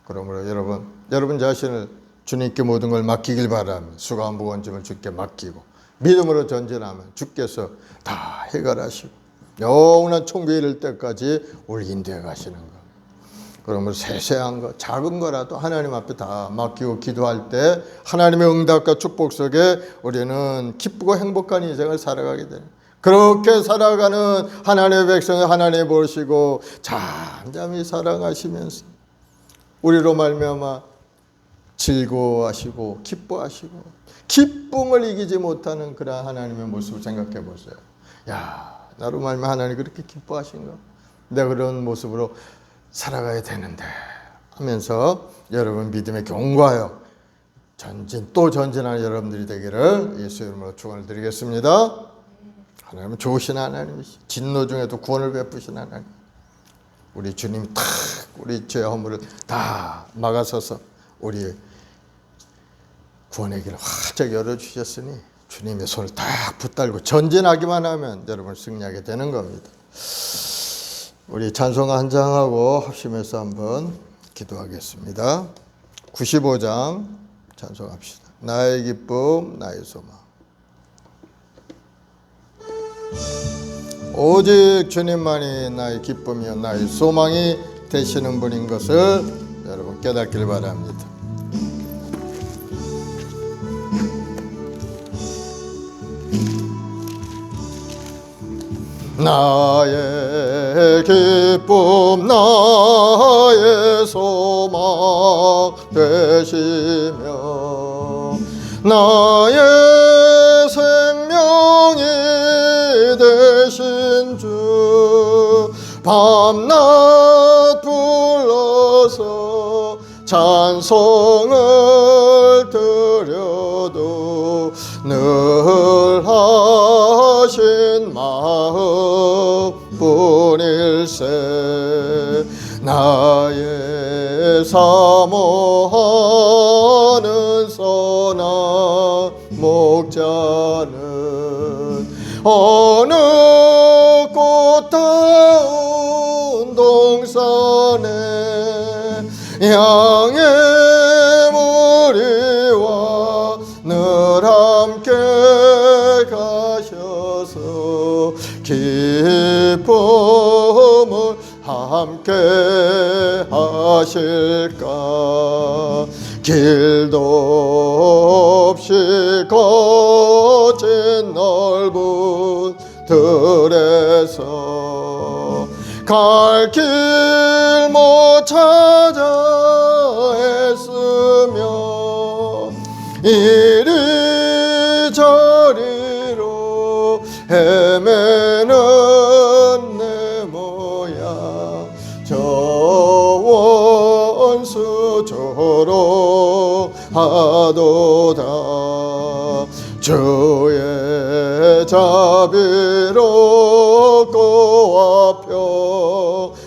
그러므로 여러분 자신을 주님께 모든 걸 맡기길 바랍니다. 수고한 무거운 짐을 주께 맡기고 믿음으로 전진하면 주께서 다 해결하시고 영원한 천국에 이를 때까지 우리 인도해 가시는 것. 그러므로 세세한 것, 작은 거라도 하나님 앞에 다 맡기고 기도할 때 하나님의 응답과 축복 속에 우리는 기쁘고 행복한 인생을 살아가게 됩니다. 그렇게 살아가는 하나님의 백성을 하나님 보시고 잠잠히 사랑하시면서 우리로 말미암아 즐거워하시고 기뻐하시고 기쁨을 이기지 못하는 그런 하나님의 모습을 생각해 보세요. 야, 나로 말미암아 하나님 그렇게 기뻐하신가? 내가 그런 모습으로 살아가야 되는데 하면서 여러분 믿음에 경고하여 전진하는 여러분들이 되기를 예수 이름으로 축원을 드리겠습니다. 하나님은 좋으신 하나님이시, 진노 중에도 구원을 베푸신 하나님. 우리 주님이 탁 우리 죄 허물을 다 막아서서 우리의 구원의 길을 활짝 열어주셨으니 주님의 손을 딱 붙들고 전진하기만 하면 여러분 승리하게 되는 겁니다. 우리 찬송가 한 장하고 합심해서 한번 기도하겠습니다. 95장 찬송합시다. 나의 기쁨 나의 소망. 오직 주님만이 나의 기쁨이요 나의 소망이 되시는 분인 것을 여러분 깨닫길 바랍니다. 나의 기쁨 나의 소망 되시며 나의 생명이 되신 주 밤낮 불러서 찬송을 드려도 늘 하신 마음뿐일세 나의 사모하는 선한 목자는 어느 꽃다운 동산에 양의 무리와 늘 함께 가셔서 기쁨을 함께 하실까 길도 없이 거친 넓은 들에서 갈 길 못 찾아 애쓰며 이리저리로 헤매는 내 모양 저 원수처럼 하도다 주의 자비롭고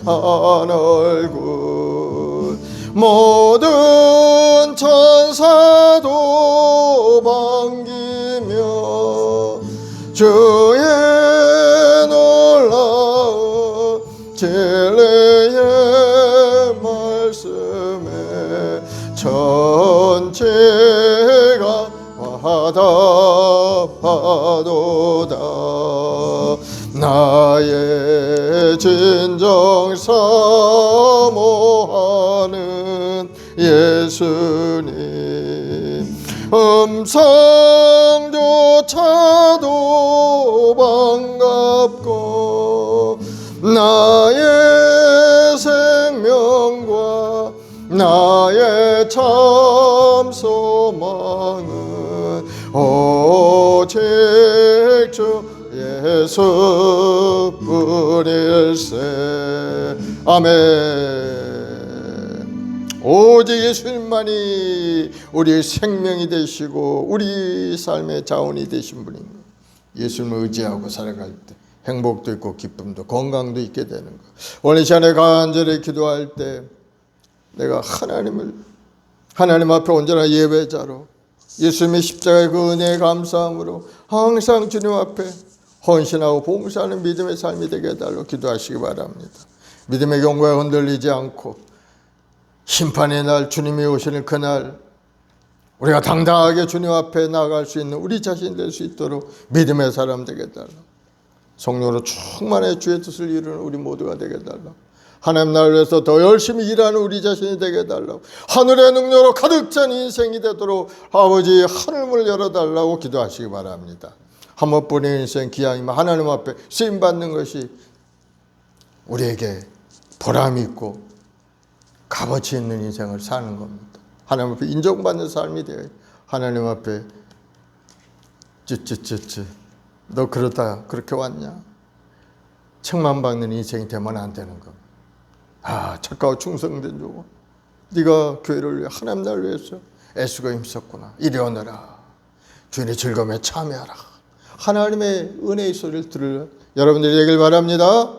평안한 얼굴 모든 천사도 반기며 주의 놀라운 진리의 말씀에 천지가 화답하도다 나의 진정 사모하는 예수님 음성조차도 반갑고 나의 생명과 나의 참 소망은 오직 주 예수뿐일세 아멘. 오직 예수님만이 우리의 생명이 되시고 우리 삶의 자원이 되신 분입니다. 예수님을 의지하고 살아갈 때 행복도 있고 기쁨도 건강도 있게 되는 것. 오늘 이 시간에 간절히 기도할 때 내가 하나님 앞에 온전한 예배자로 예수님의 십자가의 그 은혜에 감사함으로 항상 주님 앞에 헌신하고 봉사하는 믿음의 삶이 되게 해달라고 기도하시기 바랍니다. 믿음의 경고에 흔들리지 않고 심판의 날 주님이 오시는 그날 우리가 당당하게 주님 앞에 나아갈 수 있는 우리 자신 될 수 있도록 믿음의 사람 되게 해달라고 성령으로 충만해 주의 뜻을 이루는 우리 모두가 되게 해달라고 하나님 나라를 위해서 더 열심히 일하는 우리 자신이 되게 해달라고 하늘의 능력으로 가득 찬 인생이 되도록 아버지 하늘문을 열어달라고 기도하시기 바랍니다. 한 번뿐인 인생 기왕이면 하나님 앞에 쓰임받는 것이 우리에게 보람이 있고 값어치 있는 인생을 사는 겁니다. 하나님 앞에 인정받는 삶이 되어요. 하나님 앞에 너 그러다 그렇게 왔냐? 책만 박는 인생이 되면 안 되는 겁니다. 착하고 충성된 조고 네가 교회를 위해 하나님 나라를 위해서 애쓰고 힘썼구나. 이리 오너라. 주인의 즐거움에 참여하라. 하나님의 은혜의 소리를 들으려 여러분들이 되길 바랍니다.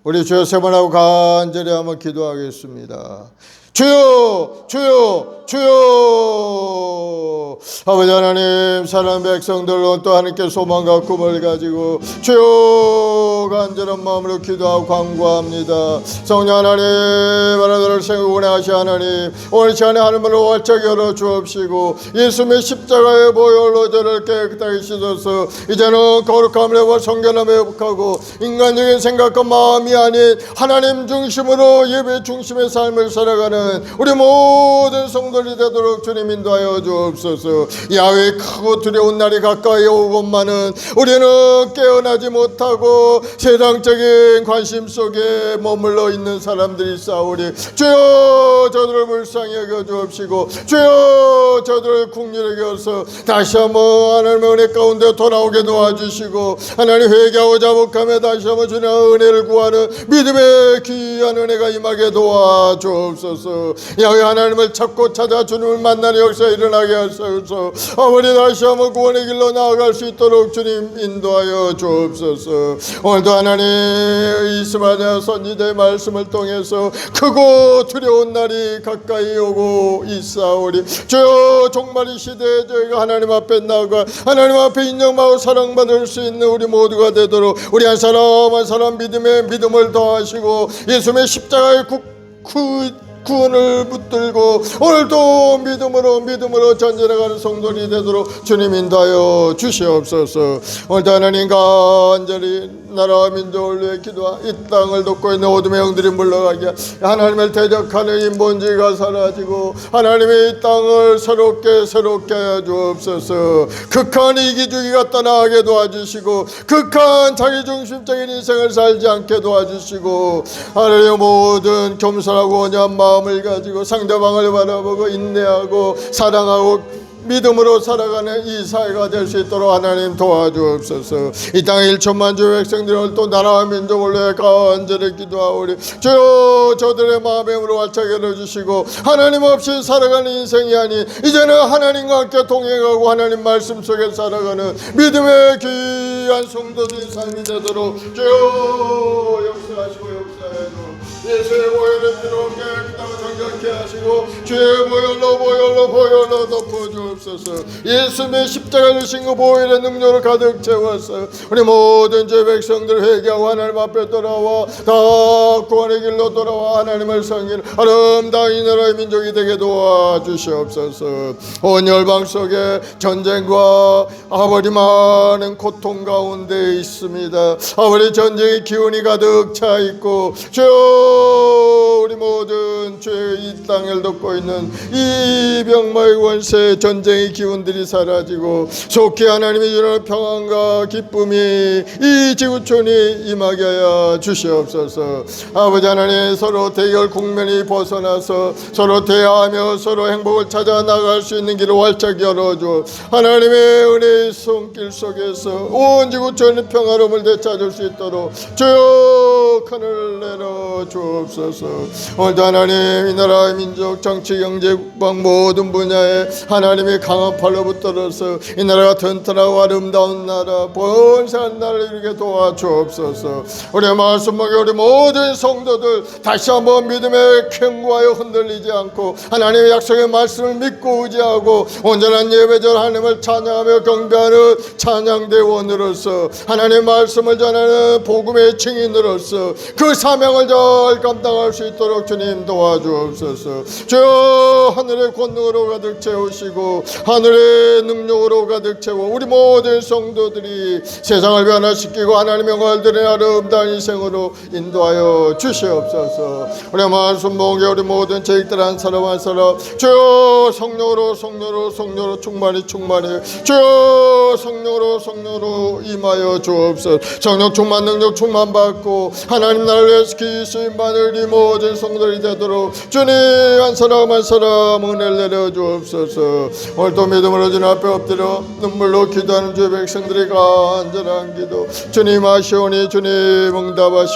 우리 주여 세 번 하고 간절히 한번 기도하겠습니다. 주여 주여 주여. 아버지 하나님 사랑하는 백성들은 또 하나님께 소망과 꿈을 가지고 주여 간절한 마음으로 기도하고 간구합니다. 성령 하나님 하나님을 생각하시 하나님 오늘 시간에 하늘문을 활짝 열어 주옵시고 예수님의 십자가의 보혈로 저를 깨끗하게 씻어서 이제는 거룩함을 회복하고 성결함을 회복하고 인간적인 생각과 마음이 아닌 하나님 중심으로 예배 중심의 삶을 살아가는 우리 모든 성도들이 되도록 주님 인도하여 주옵소서. 야외 크고 두려운 날이 가까이 오건만은 우리는 깨어나지 못하고 세상적인 관심 속에 머물러 있는 사람들이 싸우리. 주여 저들을 불쌍히 여겨 주옵시고, 주여 저들을 긍휼히 여겨서 다시 한번 하나님의 은혜 가운데 돌아오게 도와주시고, 하나님 회개하고 자복하며 다시 한번 주님의 은혜를 구하는 믿음의 귀한 은혜가 임하게 도와주옵소서. 야외 하나님을 찾고 찾아 주님을 만나는 역사 일어나게 하소서. 아버지 다시 한번 구원의 길로 나아갈 수 있도록 주님 인도하여 주옵소서. 오늘도 하나님 이스마냐 선지자의 말씀을 통해서 크고 두려운 날이 가까이 오고 있사오리. 주여 종말 이 시대에 저희가 하나님 앞에 나아가 하나님 앞에 인정받고 사랑받을 수 있는 우리 모두가 되도록 우리 한 사람 한 사람 믿음에 믿음을 더하시고 예수님의 십자가의 구원을 붙들고 오늘도 믿음으로 전진해가는 성도들이 되도록 주님 인도하여 주시옵소서. 오늘도 하나님 간절히 나라와 민족을 위해 기도하 이 땅을 돕고 있는 어둠의 영들이 물러가게, 하나님을 대적하는 인본주의가 사라지고 하나님의 이 땅을 새롭게 하여 주옵소서. 극한 이기주의가 떠나게 도와주시고 극한 자기중심적인 인생을 살지 않게 도와주시고, 하나님의 모든 겸손하고 온유한 마음을 가지고 상대방을 바라보고 인내하고 사랑하고 믿음으로 살아가는 이 사회가 될 수 있도록 하나님 도와주옵소서. 이 땅의 1천만 주 백성들을 또 나라와 민족을 위해 간절히 기도하오리. 주여 저들의 마음에 힘으로 활차게 열어주시고 하나님 없이 살아가는 인생이 아닌 이제는 하나님과 함께 동행하고 하나님 말씀 속에 살아가는 믿음의 귀한 성도들의 삶이 되도록 주여 역사하시고 역사해줘. 예수의 보혈의 피로 깨끗하고 정결케 하시고 주의 보혈로 덮어주옵소서. 예수님의 십자가를 지신 그 보혈의 능력을 가득 채워서 우리 모든 죄 백성들 회개하고 하나님 앞에 돌아와 다 구원의 길로 돌아와 하나님을 섬기는 아름다운 이 나라의 민족이 되게 도와주시옵소서. 온 열방 속에 전쟁과 아버지 많은 고통 가운데 있습니다. 아버지 전쟁의 기운이 가득 차 있고 주여 우리 모든 죄의 이 땅을 덮고 있는 이 병마의 원세 전쟁의 기운들이 사라지고 속히 하나님의 주는 평안과 기쁨이 이 지구촌이 임하게 하여 주시옵소서. 아버지 하나님 서로 대결 국면이 벗어나서 서로 대화하며 서로 행복을 찾아 나갈 수 있는 길을 활짝 열어줘. 하나님의 은혜의 손길 속에서 온 지구촌의 평화로움을 되찾을 수 있도록 주여 하늘을 내려 주옵소서. 오늘도 하나님 이 나라의 민족 정치 경제 국방 모든 분야에 하나님의 강한 팔로 붙들어서 이 나라가 튼튼하고 아름다운 나라 번성한 나라를 이루게 도와주옵소서. 우리의 말씀 먹에 우리 모든 성도들 다시 한번 믿음에 견고하여 흔들리지 않고 하나님의 약속의 말씀을 믿고 의지하고 온전한 예배절 하나님을 찬양하며 경배하는 찬양대원으로서 하나님의 말씀을 전하는 복음의 증인으로서 그 사명을 잘 감당할 수 있도록 주님 도와주옵소서. 주여 하늘의 권능으로 가득 채우시고 하늘의 능력으로 가득 채워 우리 모든 성도들이 세상을 변화시키고 하나님의 영광을 드리는 아름다운 인생으로 인도하여 주시옵소서. 우리 말씀 목에 우리 모든 죄악들 한 사람 한 사람 주여 성령으로 충만히 주여 성령으로 임하여 주옵소서. 성령 충만 능력 충만 받고 하나님 나라를 위해서 기수임받을 이 모든 성도들이 되도록 주님 한 사람 한 사람 은혜를 내려 주옵소서. 오늘도 믿음으로 주님 앞에 엎드려 눈물로 기도하는 주의 백성들이 간절한 기도 주님 하시오니 주님 응답하여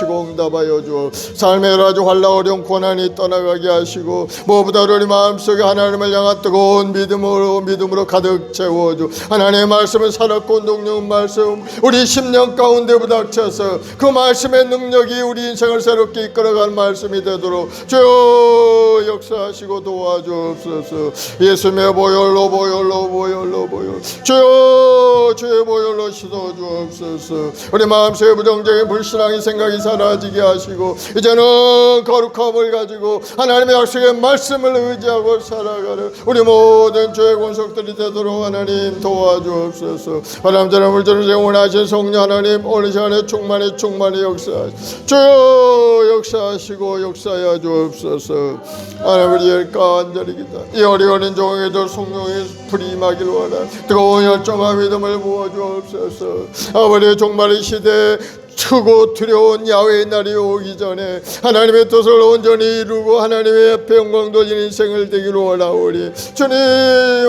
주옵. 삶의 여러 가지 환난 어려운 고난이 떠나가게 하시고 무엇보다 우리 마음속에 하나님을 향한 뜨거운 믿음으로 가득 채워줘. 하나님의 말씀은 살았고 능력은 말씀 우리 10년 가운데 부닥쳐서 그 말씀의 능력이 우리 인생을 새롭게 이끌어가는 말씀이 되도록 주여 역사하시고 도와주옵소서. 예수님의 보혈로 주여 주의 보혈로 씻어 주옵소서. 우리 마음속에 부정적인 불신앙의 생각이 사라지게 하시고 이제는 거룩함을 가지고 하나님의 약속의 말씀을 의지하고 살아가는 우리 모든 죄의 권속들이 되도록 하나님 도와주옵소서. 바람처럼 물처럼 영원하신 성령 하나님 오늘 시간에 충만히 역사하시고 주여 역사하시고 역사하여 주옵소서. 하나님 우리의 간절히 기도 이 어려운 종에도 성령의 불이 임하기를 원하는 뜨거운 열정과 믿음을 부어 주옵소서. 아버지 종말의 시대에 크고 두려운 야훼의 날이 오기 전에 하나님의 뜻을 온전히 이루고 하나님의 앞에 영광 돌리는 인생을 되기로 원하오니 주님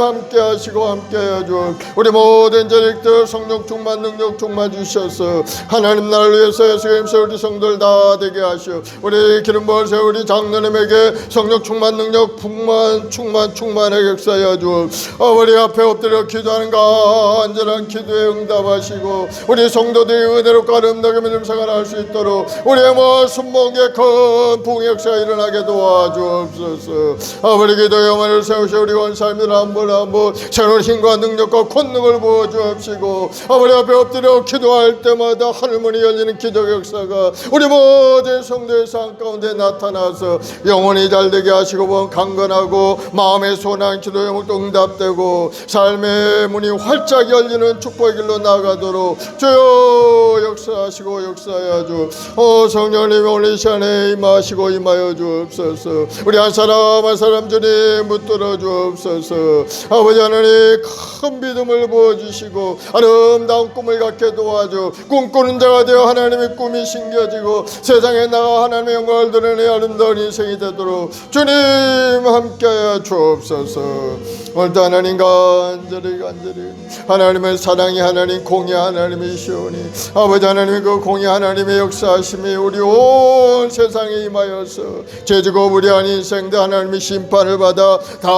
함께 하시고 함께 하여 주 우리 모든 자식들 성령 충만 능력 충만 주셔서 하나님 나라를 위해서 예수 그리스도 우리 성도들 다 되게 하시오. 우리 기름 부으세 우리 장로님에게 성령 충만 능력 충만하게 역사하여 주 아버지 앞에 엎드려 기도하는 간절한 기도에 응답하시고 우리 성도들이 은혜롭고 아름답게 믿음 생활할 수 있도록 우리의 순복의 큰 부흥 역사가 일어나게 도와주옵소서. 아버지 기도의 영혼을 세우시오. 우리 온 삶을 한번 새로운 힘과 능력과 권능을 부어주옵시고 아버지 앞에 엎드려 기도할 때마다 하늘문이 열리는 기적 역사가 우리 모든 성도의 삶 가운데 나타나서 영혼이 잘되게 하시고 강건하고 마음의 소원한 기도 제목도 응답되고 삶의 문이 활짝 열리는 축복의 길로 나가도록 주여 역사하시고 역사하여 주 성령님 오늘 이 시간에 임하시고 임하여 주옵소서. 우리 한 사람 한 사람 주님 붙들어 주옵소서. 아버지 하나님 큰 믿음을 부어주시고 아름다운 꿈을 갖게 도와줘 꿈꾸는 자가 되어 하나님의 꿈이 신겨지고 세상에 나가 하나님의 영광을 드러내 아름다운 인생이 되도록 주님 함께하여 주옵소서. 오늘도 하나님 간절히 하나님의 사랑이 하나님 공의 하나님이시오니 아버지 하나님의 그 공의 하나님의 역사하심이 우리 온 세상에 임하여서 죄지고 무리한 인생들 하나님의 심판을 받아 다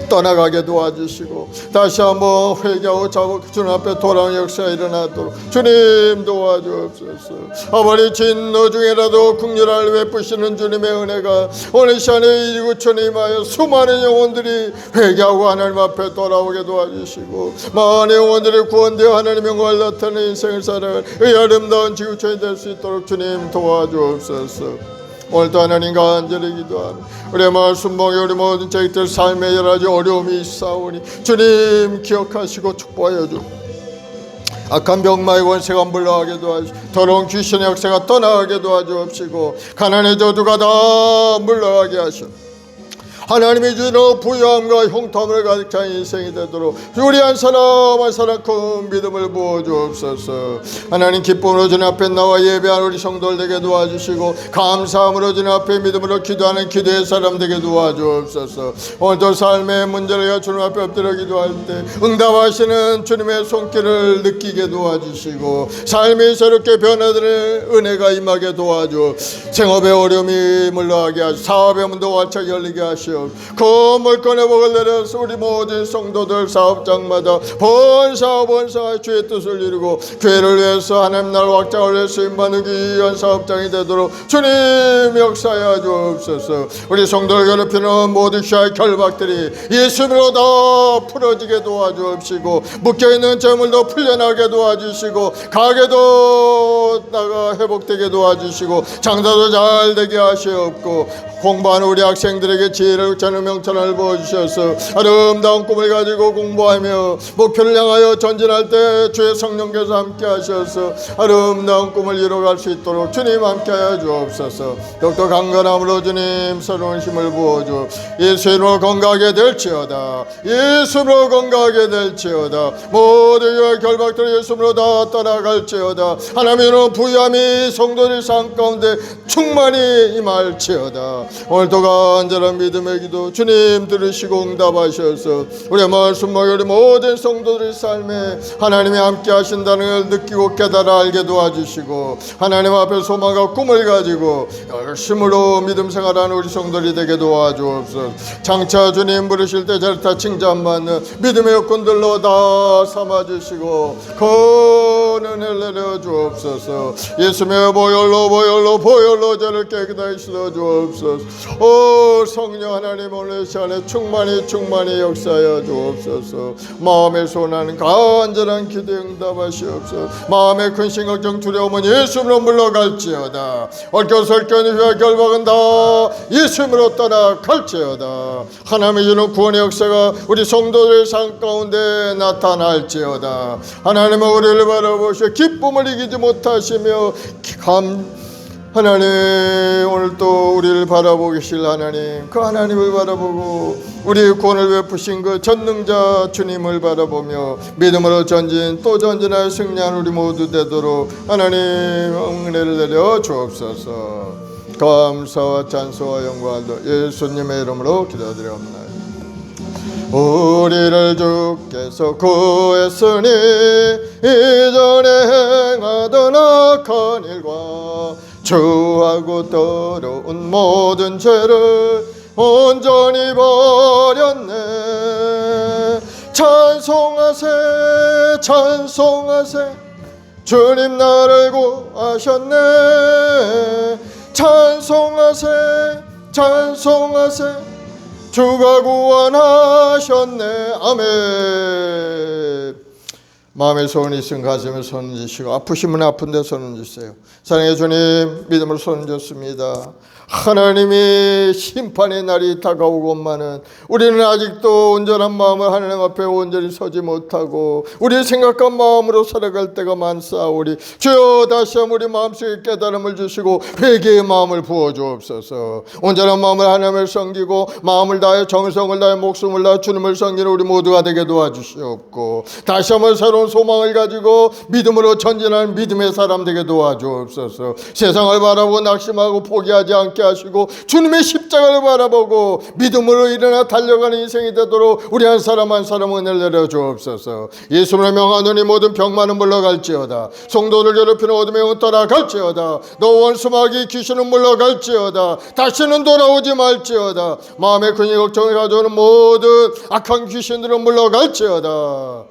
떠나가게 도와주시고 다시 한번 회개하고 주님 앞에 돌아오는 역사가 일어나도록 주님 도와주옵소서. 아버지 진노 중에라도 긍휼을 베푸시는 주님의 은혜가 오늘 시간에 이루고 주님하여 수많은 영혼들이 회개하고 하나님 앞에 돌아오게 도와주시고 많은 영혼들이 구원되어 하나님의 영광을 나타내는 인생을 살아가는 이 아름다운 지구촌이 될 수 있도록 주님 도와주옵소서. 오늘도 하나님 간절히 기도하며 우리의 마을 순복에 우리 모든 자식들 삶에 여러 가지 어려움이 있사오니 주님 기억하시고 축복하여 주 악한 병마의 권세가 물러가게 도와주시고 더러운 귀신의 역사가 떠나가게 도와주옵시고 가난의 저주가 다 물러가게 하시오. 하나님이 주시는 부유함과 형통함을 가득 찬 인생이 되도록 우리 한 사람 한 사람 큰 믿음을 부어주옵소서. 하나님 기쁨으로 주님 앞에 나와 예배한 우리 성도들 되게 도와주시고 감사함으로 주님 앞에 믿음으로 기도하는 기도의 사람 되게 도와주옵소서. 오늘도 삶의 문제를 주님 앞에 엎드려 기도할 때 응답하시는 주님의 손길을 느끼게 도와주시고 삶이 새롭게 변화되는 은혜가 임하게 도와주 생업의 어려움이 물러가게 하시고 사업의 문도 활짝 열리게 하시고 그 물건의 복을 내려서 우리 모든 성도들 사업장마다 번사의 주의 뜻을 이루고 교회를 위해서 하나님 나라 확장을 위해서 쓰임받는 귀한 사업장이 되도록 주님 역사하여 주옵소서. 우리 성도를 괴롭히는 모든 시야의 결박들이 예수님으로 다 풀어지게 도와주옵시고 묶여있는 재물도 풀려나게 도와주시고 가게도 나가 회복되게 도와주시고 장사도 잘 되게 하시옵고 공부하는 우리 학생들에게 지혜를 저는 명철을 부어주셔서 아름다운 꿈을 가지고 공부하며 목표를 향하여 전진할 때 주의 성령께서 함께 하셔서 아름다운 꿈을 이뤄갈 수 있도록 주님 함께 하여 주옵소서. 더욱더 강건함으로 주님 새로운 힘을 부어주 예수로 건강하게 될지어다. 예수로 건강하게 될지어다. 모든 결박들 예수로 다 떠나갈지어다. 하나님의 부유함이 성도들 삶 가운데 충만히 임할지어다. 오늘도 간절한 믿음의 기도 주님 들으시고 응답하셔서 우리의 마을 순복에 우리 모든 성도들의 삶에 하나님이 함께 하신다는 걸 느끼고 깨달아 알게 도와주시고 하나님 앞에 소망과 꿈을 가지고 열심으로 믿음 생활하는 우리 성도들이 되게 도와주옵소서. 장차 주님 부르실 때 절타 칭찬받는 믿음의 여건들로 다 삼아주시고 그 은혜를 내려주옵소서. 예수의 보혈로 저를 깨끗하게 씻어주옵소서. 오 성령 하나님 오늘 시간에 충만히 역사하여 주옵소서. 마음에 소원하는 간절한 기도에 응답하시옵소서. 마음의 근심 걱정 두려움은 예수님으로 물러갈지어다. 얽혀설견 휘와 결박은 다 예수님으로 떠나갈지어다. 하나님의 주는 구원의 역사가 우리 성도들의 삶 가운데 나타날지어다. 하나님은 우리를 바라보시고 기쁨을 이기지 못하시며 하나님, 오늘 또 우리를 바라보고 계실 하나님, 그 하나님을 바라보고 우리의 구원을 베푸신 그 전능자 주님을 바라보며 믿음으로 전진 또 전진하여 승리한 우리 모두 되도록 하나님 은혜를 내려 주옵소서. 감사와 찬송과 영광도 예수님의 이름으로 기도드려옵나이다. 우리를 주께서 구했으니 이전에 행하던 악한 일과 주하고 더러운 모든 죄를 온전히 버렸네. 찬송하세 찬송하세 주님 나를 구하셨네. 찬송하세 찬송하세 주가 구원하셨네. 아멘. 마음에 소원이 있으면 가슴에 손 얹으시고 아프시면 아픈데 손 얹으세요. 사랑의 주님, 믿음으로 손 얹었습니다. 하나님의 심판의 날이 다가오건만은 우리는 아직도 온전한 마음을 하나님 앞에 온전히 서지 못하고 우리의 생각한 마음으로 살아갈 때가 많사오니 주여 다시 한번 우리 마음속에 깨달음을 주시고 회개의 마음을 부어주옵소서. 온전한 마음을 하나님을 섬기고 마음을 다해 정성을 다해 목숨을 다해 주님을 섬기는 우리 모두가 되게 도와주시옵고 다시 한번 새로운 소망을 가지고 믿음으로 전진하는 믿음의 사람 되게 도와주옵소서. 세상을 바라보고 낙심하고 포기하지 않게 하시고 주님의 십자가를 바라보고 믿음으로 일어나 달려가는 인생이 되도록 우리 한 사람 한 사람 은혜를 내려 주옵소서. 예수님의 명하노니 모든 병만은 물러갈지어다. 성도를 괴롭히는 어둠의 영은 떠나갈지어다. 너 원수마귀 귀신은 물러갈지어다. 다시는 돌아오지 말지어다. 마음의 근심 걱정을 가져오는 모든 악한 귀신들은 물러갈지어다.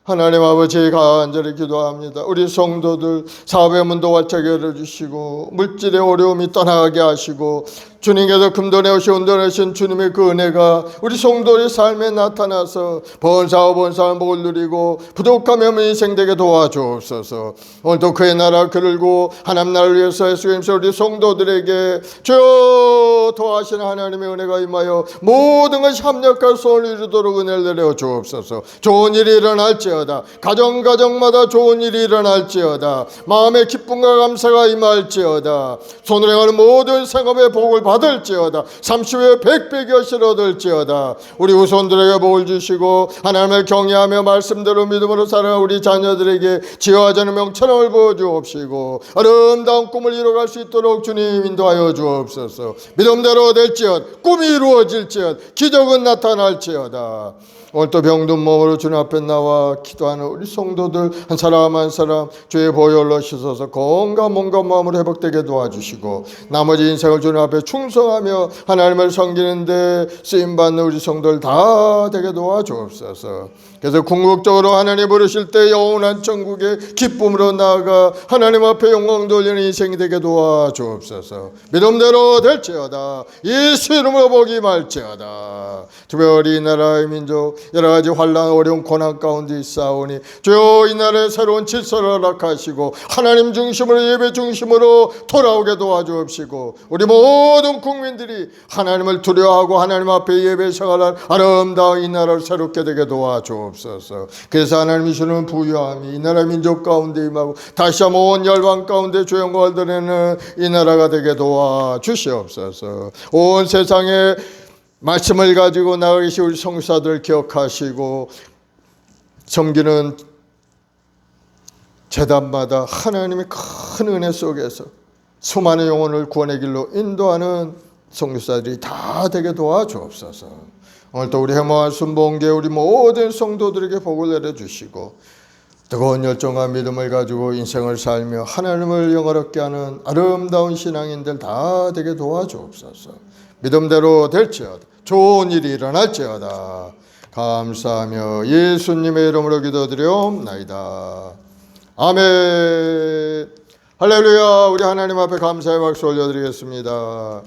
하나님 아버지 간절히 기도합니다. 우리 성도들 사업의 문도 활짝 열어주시고 물질의 어려움이 떠나가게 하시고 주님께서 금도내오신 은도내신 주님의 그 은혜가 우리 성도의 삶에 나타나서 번사와 번사한 복을 누리고 부족함이 없는 인생 되게 도와주옵소서. 오늘도 그의 나라 그르고 하나님 나라를 위해서 예수님께서 우리 성도들에게 주여 도와하시는 하나님의 은혜가 임하여 모든 것이 합력할 소원을 이루도록 은혜를 내려 주옵소서. 좋은 일이 일어날지어다. 가정마다 좋은 일이 일어날지어다. 마음의 기쁨과 감사가 임할지어다. 손으로 행하는 모든 생업의 복을 받을지어다. 30회 100배 결실 얻을지어다. 우리 후손들에게 복을 주시고 하나님을 경외하며 말씀대로 믿음으로 살아가는 우리 자녀들에게 지혜와 명철함을 부어주옵시고 아름다운 꿈을 이뤄갈 수 있도록 주님 인도하여 주옵소서. 믿음대로 될지어다. 꿈이 이루어질지어다. 기적은 나타날지어다. 오늘 또 병든 몸으로 주님 앞에 나와 기도하는 우리 성도들 한 사람 한 사람 주의 보혈로 씻어서 건강 몸과 마음으로 회복되게 도와주시고 나머지 인생을 주님 앞에 충성하며 하나님을 섬기는데 쓰임받는 우리 성도들 다 되게 도와주옵소서. 그래서 궁극적으로 하나님 부르실 때 영원한 천국의 기쁨으로 나아가 하나님 앞에 영광 돌리는 인생이 되게 도와주옵소서. 믿음대로 될지어다. 예수 이름으로 복이 말지어다. 특별히 이 나라의 민족 여러 가지 환난 어려운 고난 가운데 있사오니 주여 이 나라에 새로운 질서를 허락하시고 하나님 중심으로 예배 중심으로 돌아오게 도와주옵시고 우리 모든 국민들이 하나님을 두려워하고 하나님 앞에 예배 생활할 아름다운 이 나라를 새롭게 되게 도와주옵소서. 그래서 하나님이 주는 부유함이 이 나라 민족 가운데 임하고 다시 한번 온 열방 가운데 주의 영광을 드리는 이 나라가 되게 도와주시옵소서. 온 세상에 말씀을 가지고 나아가신 우리 성사들을 기억하시고 섬기는 제단마다 하나님의 큰 은혜 속에서 수많은 영혼을 구원의 길로 인도하는 성교사들이 다 되게 도와주옵소서. 오늘도 우리 해모한 순복음교회 우리 모든 성도들에게 복을 내려주시고 뜨거운 열정과 믿음을 가지고 인생을 살며 하나님을 영화롭게 하는 아름다운 신앙인들 다 되게 도와주옵소서. 믿음대로 될지어다. 좋은 일이 일어날지어다. 감사하며 예수님의 이름으로 기도드리옵나이다. 아멘. 할렐루야. 우리 하나님 앞에 감사의 박수 올려드리겠습니다.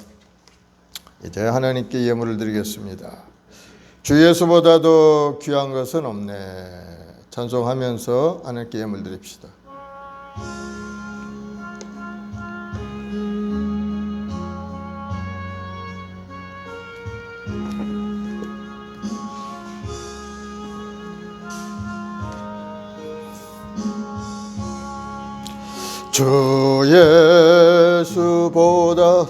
이제 하나님께 예물을 드리겠습니다. 주 예수보다도 귀한 것은 없네. 찬송하면서 하나님께 예물 드립시다. 주 예수보다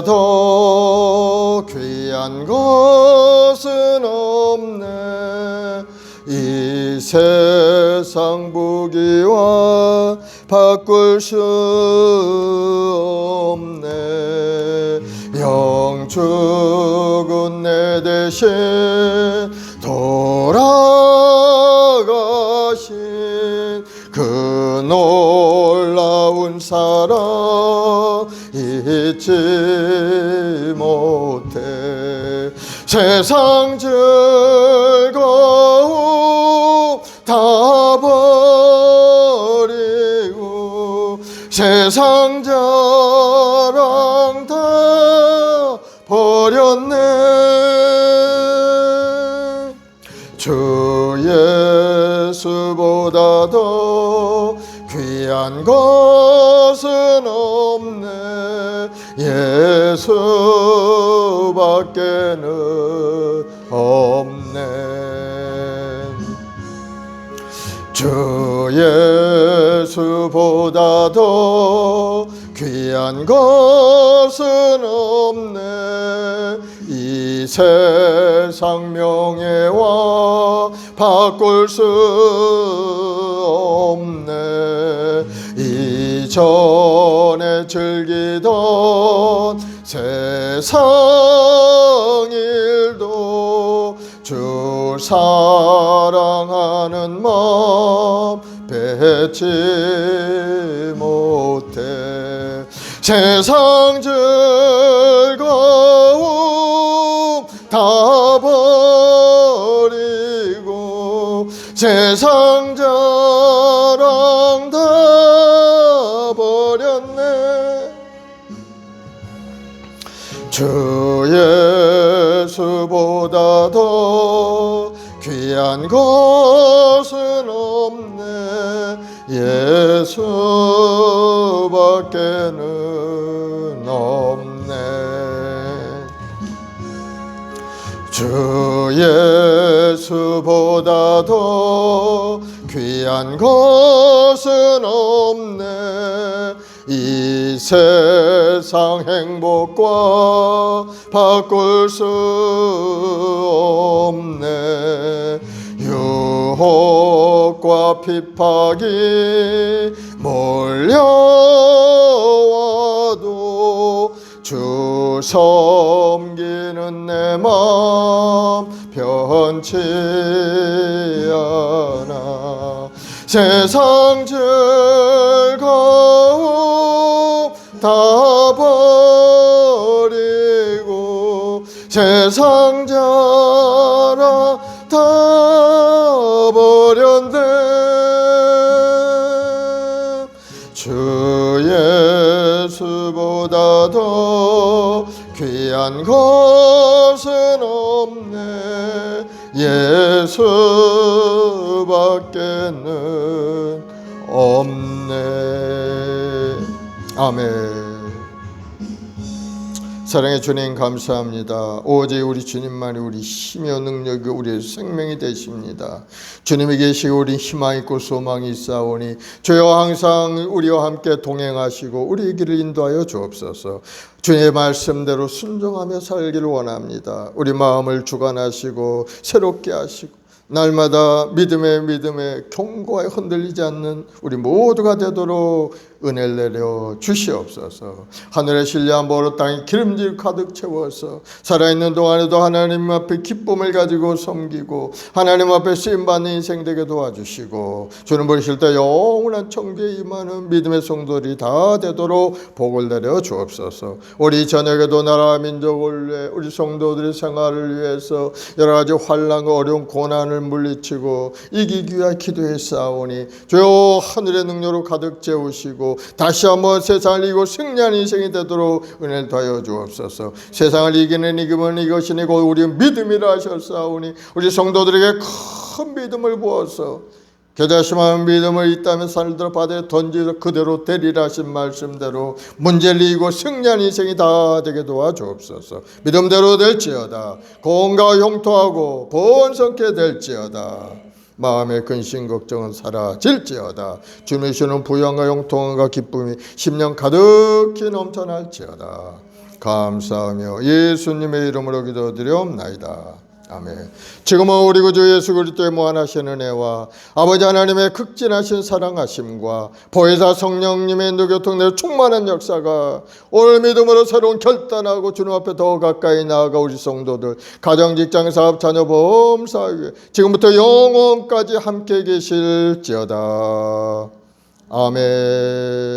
더 귀한 것은 없네. 이 세상 부귀와 바꿀 수 없네. 영 죽은 내 대신 돌아가신 그 놀라운 사랑 잊지 못해. 세상 즐거움 다 버리고 세상 자랑 다 버렸네. 주 예수보다 더 귀한 것은 없네. 예수밖에는 없네. 주 예수보다 더 귀한 것은 없네. 이 세상 명예와 바꿀 수 없네. 이전에 즐기던 세상 일도 주 사랑하는 마음 뺏지 못해. 세상 즐거움 다 버리고 세상 자랑 다 버렸네. 주 예수보다 더 귀한 것은 없네. 예수밖에는 없네. 주 예수보다 더 귀한 것은 없네. 이 세상 행복과 바꿀 수 없네. 유혹과 핍박이 몰려와도 주 섬기는 내 마음 변치 않아. 세상 즐거움 다 버리고 세상 자랑 다 버렸네. 주 예수보다 더 귀한 것은 없네. 예수밖에는 없네. 아멘. 사랑의 주님 감사합니다. 오직 우리 주님만이 우리 힘이요 능력이 우리의 생명이 되십니다. 주님이 계시고 우리 희망 있고 소망이 있사오니 주여 항상 우리와 함께 동행하시고 우리의 길을 인도하여 주옵소서. 주의 말씀대로 순종하며 살기를 원합니다. 우리 마음을 주관하시고 새롭게 하시고 날마다 믿음에 견고하게 흔들리지 않는 우리 모두가 되도록 은혜를 내려 주시옵소서. 하늘의 신뢰한 보로 땅에 기름질 가득 채워서 살아있는 동안에도 하나님 앞에 기쁨을 가지고 섬기고 하나님 앞에 쓰임받는 인생 되게 도와주시고 주는 보실 때 영원한 천국에 임하는 믿음의 성도들이 다 되도록 복을 내려 주옵소서. 우리 저녁에도 나라 민족을 위해 우리 성도들의 생활을 위해서 여러 가지 환난과 어려운 고난을 물리치고 이기기 위하여 기도했사오니 주여 하늘의 능력으로 가득 채우시고 다시 한번 세상을 이기고 승리하는 인생이 되도록 은혜를 더하여 주옵소서. 세상을 이기는 이기면 이것이니 곧 우리 믿음이라 하셨사오니 우리 성도들에게 큰 믿음을 부어서 겨자씨만 믿음을 있다면 산을 바다에 던지서 그대로 되리라 하신 말씀대로 문제를 이기고 승리하는 인생이 다 되게 도와주옵소서. 믿음대로 될지어다. 공과 형통하고 번성케 될지어다. 마음의 근심 걱정은 사라질지어다. 주님의 주는 부양과 영통과 기쁨이 10년 가득히 넘쳐날지어다. 감사하며 예수님의 이름으로 기도드리옵나이다. 아멘. 지금은 우리 구주 예수 그리스도의 무한하신 은혜와 아버지 하나님의 극진하신 사랑하심과 보혜사 성령님의 인도교통 내 충만한 역사가 오늘 믿음으로 새로운 결단하고 주님 앞에 더 가까이 나아가 우리 성도들 가정 직장 사업 자녀 보험 사회 지금부터 영원까지 함께 계실지어다. 아멘.